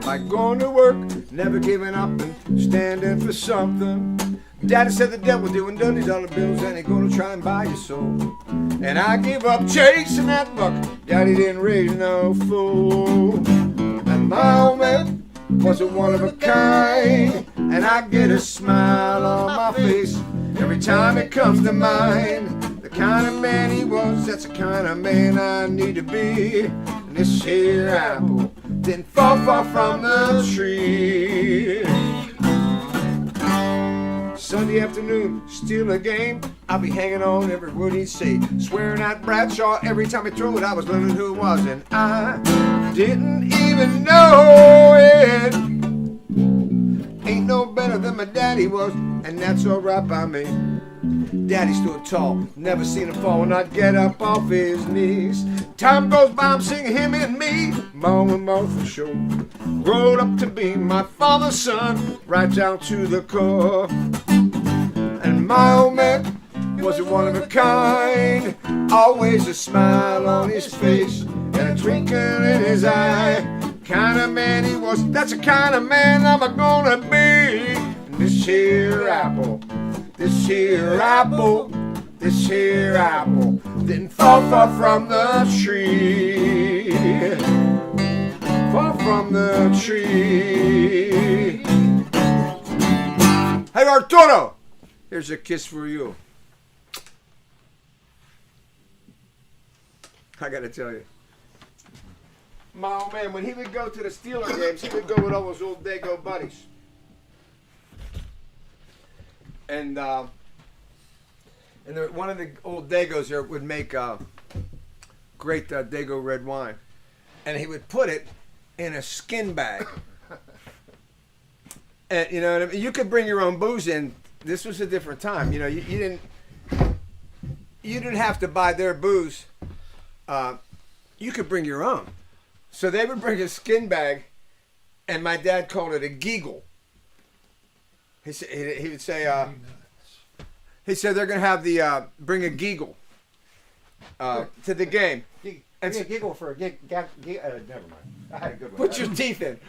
Like going to work, never giving up and standing for something. Daddy said the devil doing $20 bills and he gonna try and buy your soul. And I give up chasing that buck. Daddy didn't raise no fool. And my old man was a one of a kind, and I get a smile on my face every time it comes to mind. The kind of man he was, that's the kind of man I need to be. And this here apple didn't fall far from the tree. Sunday afternoon, still a game. I'll be hanging on every word he'd say. Swearing at Bradshaw every time he threw it. I was learning who it was, and I didn't even know it. Ain't no better than my daddy was, and that's alright by me. Daddy stood tall, never seen him fall, and I'd get up off his knees. Time goes by, I'm singing him and me, more and more for sure. Grown up to be my father's son, right down to the core. My old man was one of a kind, always a smile on his face and a twinkle in his eye. Kind of man he was, that's the kind of man I'm gonna be. This here apple, this here apple, this here apple didn't fall far from the tree. Far from the tree. Hey Arturo, here's a kiss for you. I gotta tell you, my old man, when he would go to the Steeler games, he would go with all his old Dago buddies. And one of the old Dagos there would make great Dago red wine. And he would put it in a skin bag. And you know what I mean? You could bring your own booze in. This was a different time. You know, you didn't have to buy their booze. You could bring your own. So they would bring a skin bag, and my dad called it a giggle. He would say, he said they're gonna have the bring a giggle to the game. And a giggle for a gig. Never mind. I had a good one. Put your teeth in.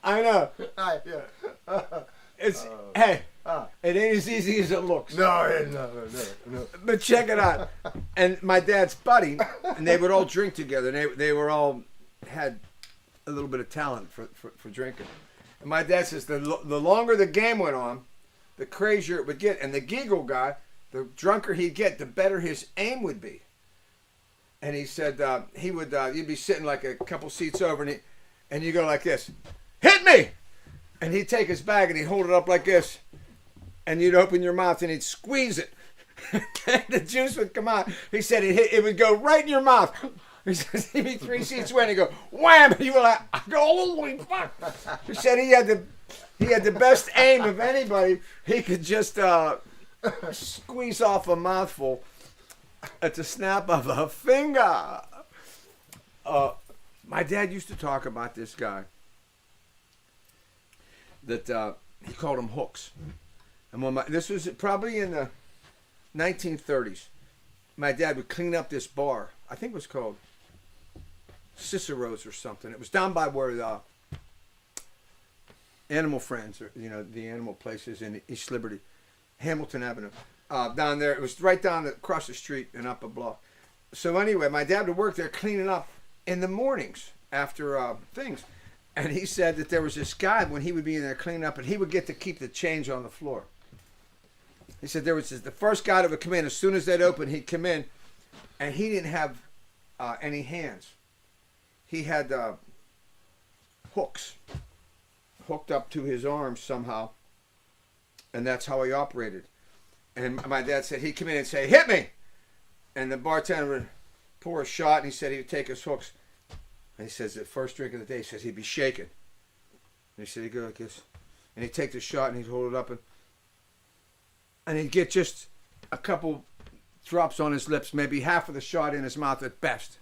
I know. It's hey. It ain't as easy as it looks. No. But check it out. And my dad's buddy, and they would all drink together. They were all had a little bit of talent for drinking. And my dad says the longer the game went on, the crazier it would get. And the giggle guy, the drunker he'd get, the better his aim would be. And he said you'd be sitting like a couple seats over, and you go like this, hit me! And he'd take his bag and he'd hold it up like this. And you'd open your mouth and he'd squeeze it. And the juice would come out. He said it would go right in your mouth. He says he'd be 3 seats away and he'd go, wham! And you were like, holy fuck. He said he had the best aim of anybody. He could just squeeze off a mouthful at the snap of a finger. My dad used to talk about this guy that he called him Hooks. And this was probably in the 1930s. My dad would clean up this bar. I think it was called Cicero's or something. It was down by where the Animal Friends, or the animal places in East Liberty, Hamilton Avenue. Down there, it was right down across the street and up a block. So anyway, my dad would work there cleaning up in the mornings after things. And he said that there was this guy when he would be in there cleaning up, and he would get to keep the change on the floor. He said there was the first guy that would come in. As soon as they'd open, he'd come in, and he didn't have any hands. He had hooks hooked up to his arms somehow, and that's how he operated. And my dad said he'd come in and say, hit me! And the bartender would pour a shot, and he said he would take his hooks. And he says the first drink of the day, he says he'd be shaking. And he said he'd go like this. And he'd take the shot and he'd hold it up, and he'd get just a couple drops on his lips, maybe half of the shot in his mouth at best.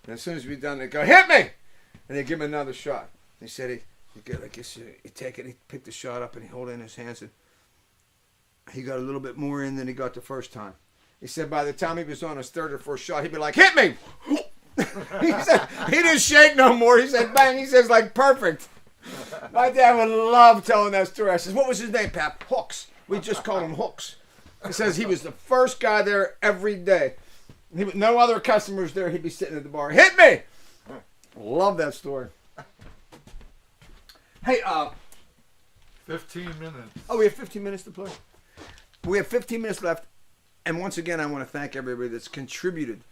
And as soon as we'd done, they'd go, hit me! And they'd give him another shot. And he said he'd go like this, he'd take it, he'd pick the shot up and he'd hold it in his hands, and he got a little bit more in than he got the first time. He said by the time he was on his third or fourth shot, he'd be like, hit me! He said he didn't shake no more. He said bang. He says like perfect. My dad would love telling that story. I says, what was his name, Pap? Hooks. We just called him Hooks. He says he was the first guy there every day. No other customers there. He'd be sitting at the bar. Hit me! Love that story. Hey, 15 minutes. Oh, we have 15 minutes to play. We have 15 minutes left. And once again, I want to thank everybody that's contributed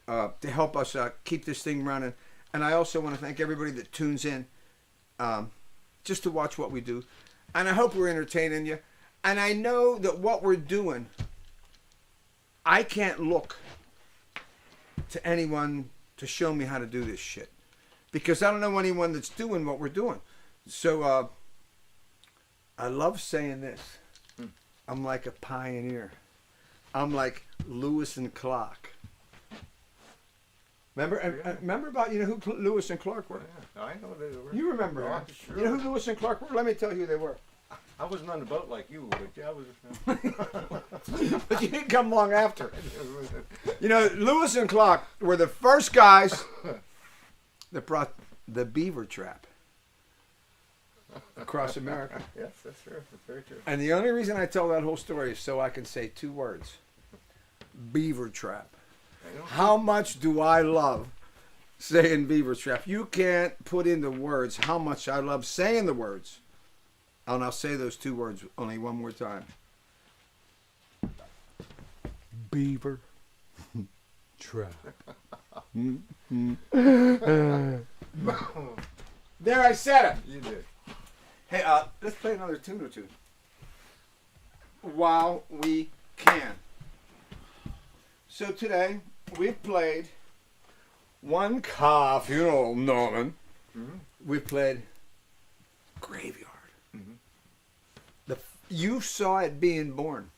to help us keep this thing running. And I also want to thank everybody that tunes in just to watch what we do. And I hope we're entertaining you. And I know that what we're doing, I can't look to anyone to show me how to do this shit. Because I don't know anyone that's doing what we're doing. So I love saying this. I'm like a pioneer. I'm like Lewis and Clark. Remember? Remember about who Lewis and Clark were? Yeah, I know they were. You remember? Oh, Huh? sure. You know who Lewis and Clark were? Let me tell you who they were. I wasn't on the boat like you, but yeah, I was. But you didn't come long after. Lewis and Clark were the first guys that brought the beaver trap across America. Yes, that's true. That's very true. And the only reason I tell that whole story is so I can say two words. Beaver trap. How much do I love saying beaver trap? You can't put into words how much I love saying the words. And I'll say those two words only one more time. Beaver trap. There, I said it. You did. Hey, let's play another tune or two. While we can. So today, we've played One Car Funeral, Norman. Mm-hmm. We've played Graveyard. Mm-hmm. You saw it being born.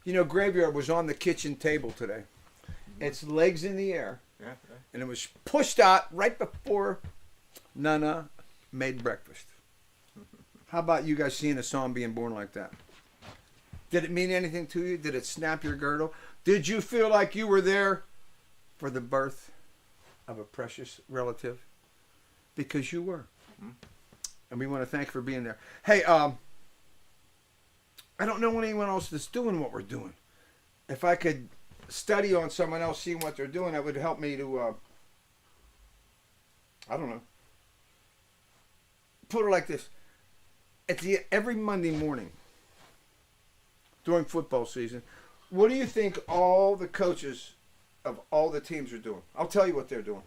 Graveyard was on the kitchen table today. Mm-hmm. Its legs in the air. Yeah, right. And it was pushed out right before Nana made breakfast. How about you guys seeing a song being born like that? Did it mean anything to you? Did it snap your girdle? Did you feel like you were there for the birth of a precious relative? Because you were. Mm-hmm. And we want to thank you for being there. Hey, I don't know anyone else that's doing what we're doing. If I could study on someone else, seeing what they're doing, that would help me to, I don't know. Put it like this. Every Monday morning during football season, what do you think all the coaches of all the teams are doing? I'll tell you what they're doing.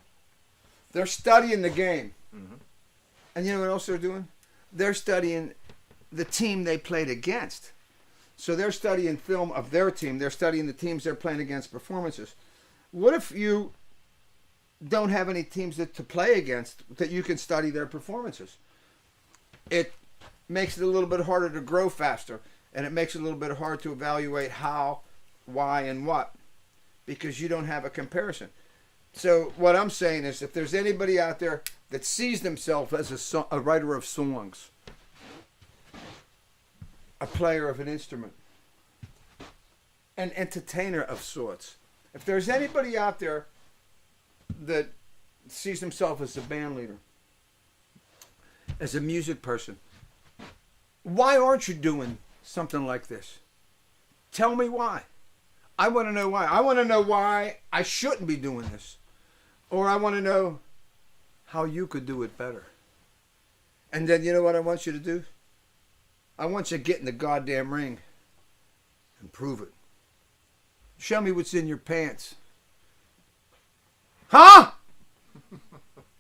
They're studying the game. Mm-hmm. And you know what else they're doing? They're studying the team they played against. So they're studying film of their team. They're studying the teams they're playing against, performances. What if you don't have any teams to play against that you can study their performances? It makes it a little bit harder to grow faster, and it makes it a little bit hard to evaluate how, why, and what, because you don't have a comparison. So what I'm saying is, if there's anybody out there that sees themselves as a writer of songs, a player of an instrument, an entertainer of sorts, if there's anybody out there that sees himself as a band leader, as a music person, why aren't you doing something like this? Tell me why. I want to know why. I want to know why I shouldn't be doing this. Or I want to know how you could do it better. And then you know what I want you to do? I want you to get in the goddamn ring and prove it. Show me what's in your pants. Huh?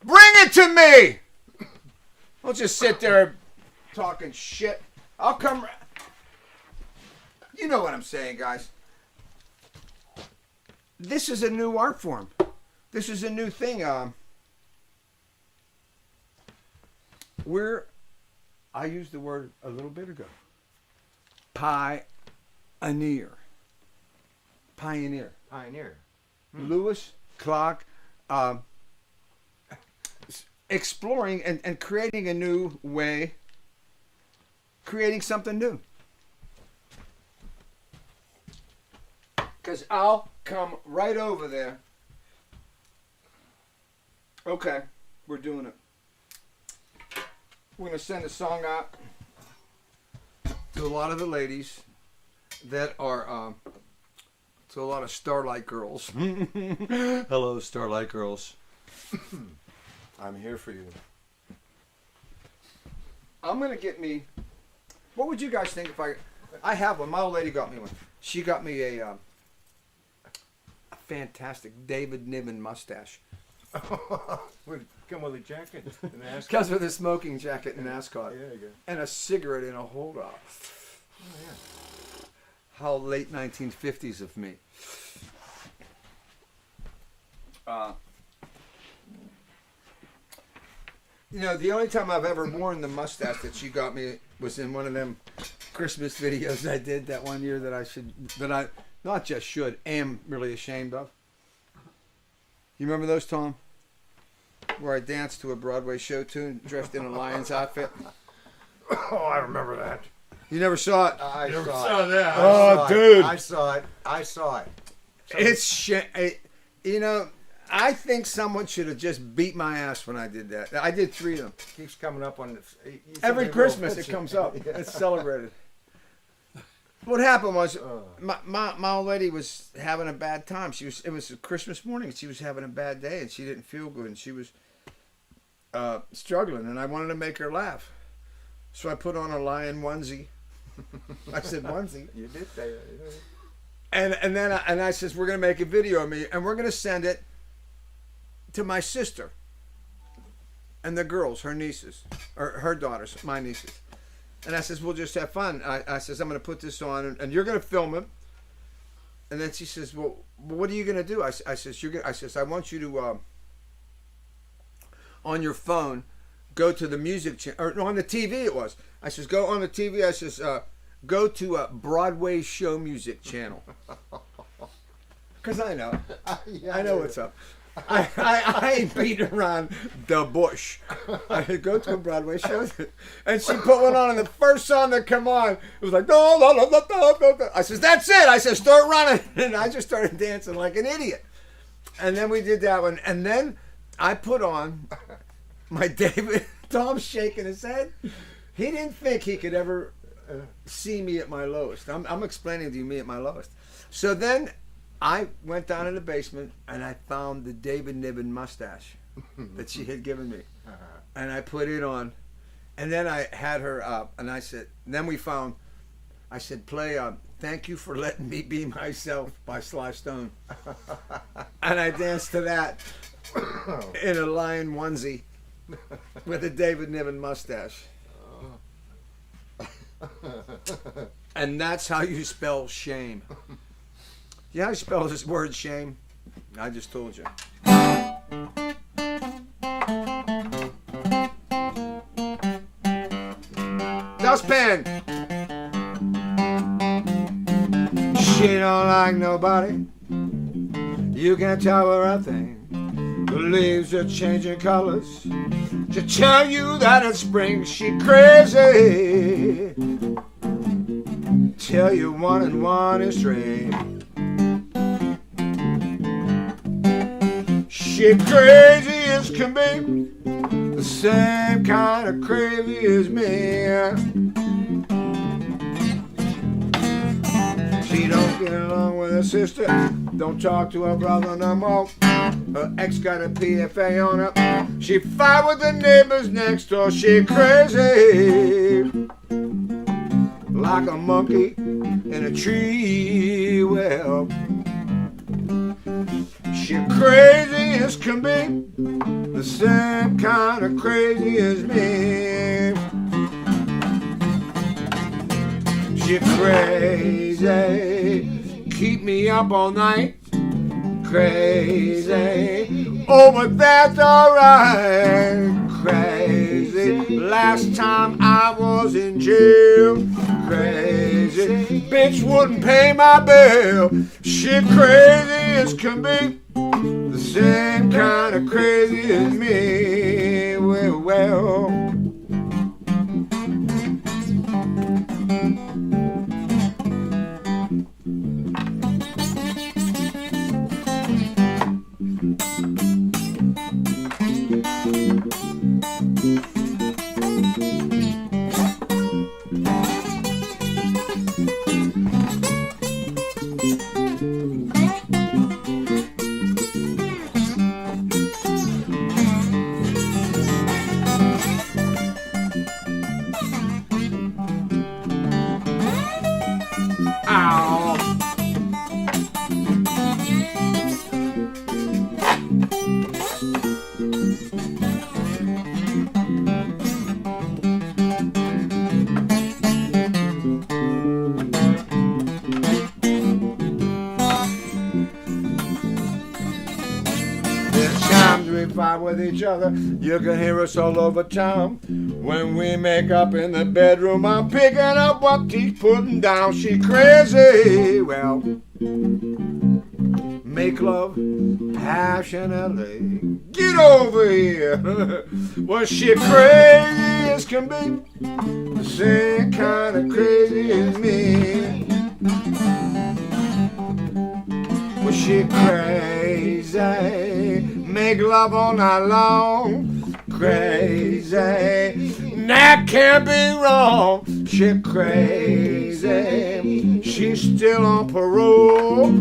Bring it to me! Don't just sit there talking shit. I'll come. You know what I'm saying, guys. This is a new art form. This is a new thing. I used the word a little bit ago. Pioneer. Lewis, Clark, exploring and creating a new way, creating something new. Because I'll come right over there. Okay, we're doing it. We're going to send a song out to a lot of the ladies that are, to a lot of Starlight girls. Hello, Starlight girls. I'm here for you. I'm going to get me, what would you guys think if I have one. My old lady got me one. She got me a fantastic David Niven mustache. Would come with a jacket and an ascot. Comes with a smoking jacket and an ascot. Yeah, you go. And a cigarette in a holder. Oh, yeah. How late 1950s of me. The only time I've ever worn the mustache that she got me was in one of them Christmas videos I did that one year that I not just should, am really ashamed of. You remember those, Tom? Where I danced to a Broadway show tune, dressed in a lion's outfit. Oh, I remember that. You never saw it? I Never saw saw it. that. Oh, dude. I saw it. I saw it. It's you know, I think someone should have just beat my ass when I did that. I did 3 of them. Keeps coming up on Every Christmas it comes up. Yeah. It's celebrated. What happened was my old lady was having a bad time. It was a Christmas morning and she was having a bad day and she didn't feel good and she was struggling and I wanted to make her laugh. So I put on a lion onesie. I said onesie. You did say that. And then I says we're gonna make a video of me and we're gonna send it to my sister and the girls, her nieces, or her daughters, my nieces. And I says we'll just have fun. I says I'm gonna put this on and you're gonna film it. And then she says, well, what are you gonna do? I says I want you to on your phone go to the music channel or no, on the TV it was. I says go on the TV. I says go to a Broadway show music channel. Cause I know, Yeah, I know what's up. I ain't beating around the bush. I go to a Broadway show, and she put one on, and the first song that come on, it was like, no, no, no, no, no, no, no. I says, that's it. I says, start running, and I just started dancing like an idiot. And then we did that one, and then I put on my David. Tom's shaking his head. He didn't think he could ever see me at my lowest. I'm explaining to you me at my lowest. So then I went down in the basement and I found the David Niven mustache that she had given me. And I put it on. And then I had her up and I said, then we found, I said, play Thank You for Letting Me Be Myself by Sly Stone. And I danced to that in a lion onesie with a David Niven mustache. And that's how you spell shame. You know how you spell this word shame? I just told you. Dustpan! She don't like nobody. You can't tell her a thing. The leaves are changing colors. To tell you that it's spring, she crazy. Tell you 1 and 1 is 3. She crazy as can be, the same kind of crazy as me. She don't get along with her sister, don't talk to her brother no more. Her ex got a PFA on her. She fight with the neighbors next door. She crazy, like a monkey in a tree. Well, she crazy as can be, the same kind of crazy as me. She crazy, keep me up all night. Crazy, oh but that's alright. Crazy, last time I was in jail. Crazy, bitch wouldn't pay my bill. She crazy as can be, the same kind of crazy as me. Well. Fight with each other, you can hear us all over town. When we make up in the bedroom, I'm picking up what he's putting down. She crazy, well, make love passionately. Get over here. Well, she crazy as can be, the same kind of crazy as me. Well, she crazy, make love all night long. Crazy, that can't be wrong. She crazy, she's still on parole.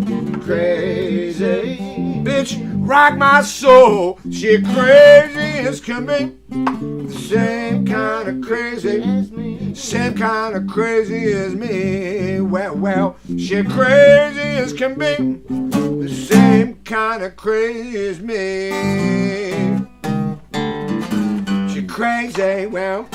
Crazy, bitch, rock my soul. She crazy as can be, the same kind of crazy, same kind of crazy as me. Well, she crazy as can be, the same kind of crazy as me. She crazy, well.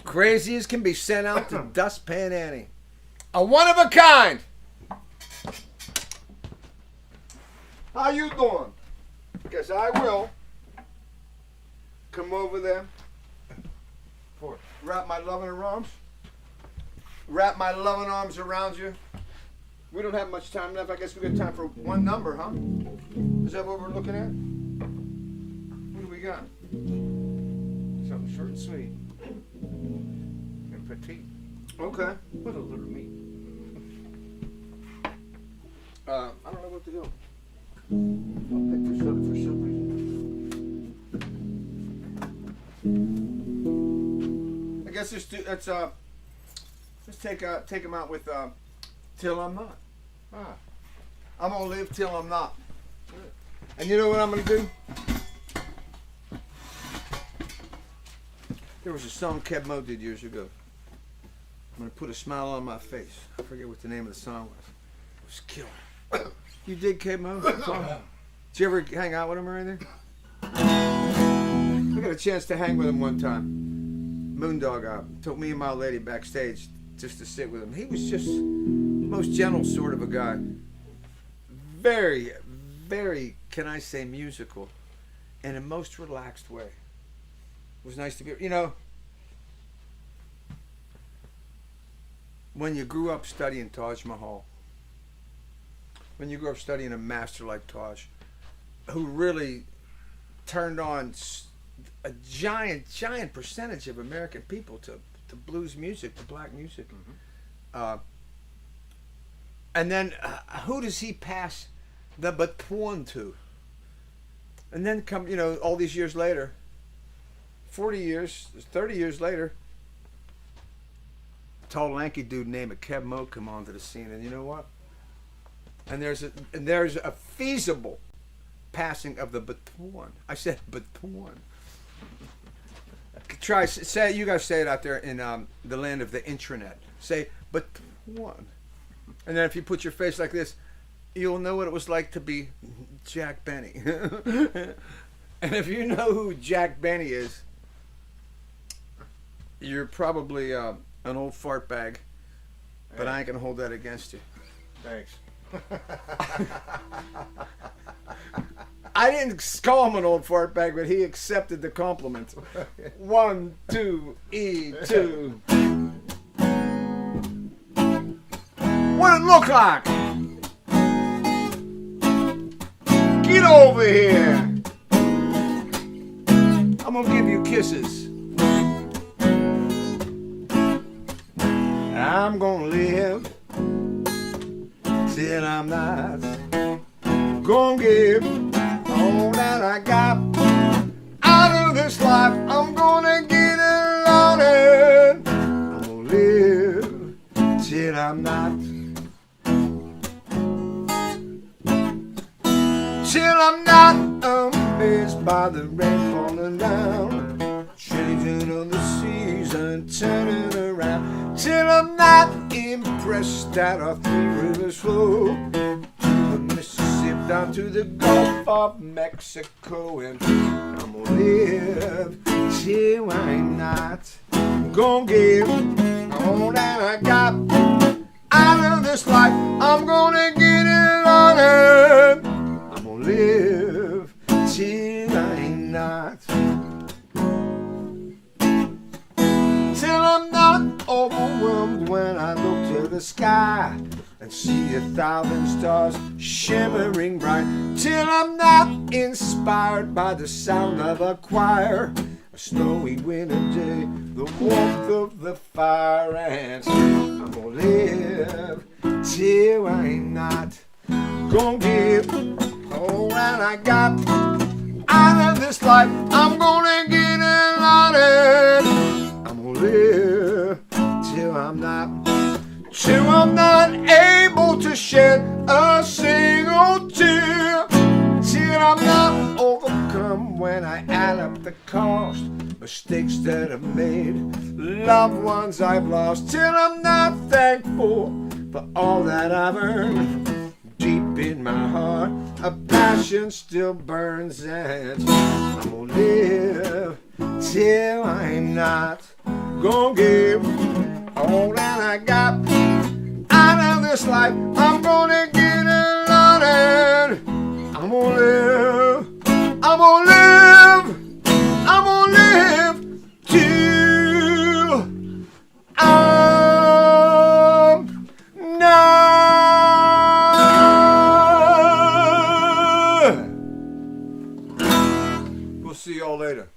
Crazy as can be, sent out to Dustpan Annie. A one of a kind. How you doing? Guess I will come over there. Wrap my loving arms. Wrap my loving arms around you. We don't have much time left. I guess we got time for one number, huh? Is that what we're looking at? What do we got? Something short and sweet. And petite. Okay. With a little meat. I don't know what to do. I'll pick this up for some reason. I guess let's take him out with Till I'm Not. I'm gonna live till I'm not. And you know what I'm gonna do? There was a song Kev Mo did years ago. I'm gonna put a smile on my face. I forget what the name of the song was. It was killer. You dig Kev Mo? Did you ever hang out with him or anything? I got a chance to hang with him one time. Moondog took me and my lady backstage just to sit with him. He was just most gentle sort of a guy. Very, very, can I say, musical in a most relaxed way. It was nice to be, when you grew up studying Taj Mahal, when you grew up studying a master like Taj, who really turned on a giant percentage of American people to blues music, to black music. Mm-hmm. And then who does he pass the baton to? And then come, all these years later, 40 years, 30 years later, a tall, lanky dude named Kev Mo come onto the scene, and you know what? And there's a feasible passing of the baton. I said baton. Say, you guys say it out there in the land of the intranet. Say baton. And then if you put your face like this, you'll know what it was like to be Jack Benny. And if you know who Jack Benny is, you're probably an old fart bag, but I ain't gonna hold that against you. Thanks. I didn't call him an old fart bag, but he accepted the compliment. 1, 2, E2. What it look like? Get over here. I'm gonna give you kisses. I'm gonna live till I'm not. Gonna give all that I got out of this life. I'm gonna get it on it. I'm gonna live till I'm not. Till I'm not amazed by the rain falling down, changing of the season, turning around. Till I'm not impressed that our three rivers flow to the Mississippi down to the Gulf of Mexico. And I'm gonna live till I'm not. Gonna give all that I got out of this life. I'm gonna get it on it. I'm gonna live till I'm not. Till I'm and see 1,000 stars shimmering bright, till I'm not inspired by the sound of a choir, a snowy winter day, the warmth of the fire, and I'm gonna live till I'm not gonna give all that I got out of this life. I'm gonna get it on it. I'm gonna live till I'm not able to shed a single tear, till I'm not overcome when I add up the cost, mistakes that I've made, loved ones I've lost, till I'm not thankful for all that I've earned. Deep in my heart, a passion still burns, and I'm gonna live till I'm not gonna give all that I got out of this life. I'm gonna get it on it. I'm gonna live, I'm gonna live, I'm gonna live till I'm not. We'll see y'all later.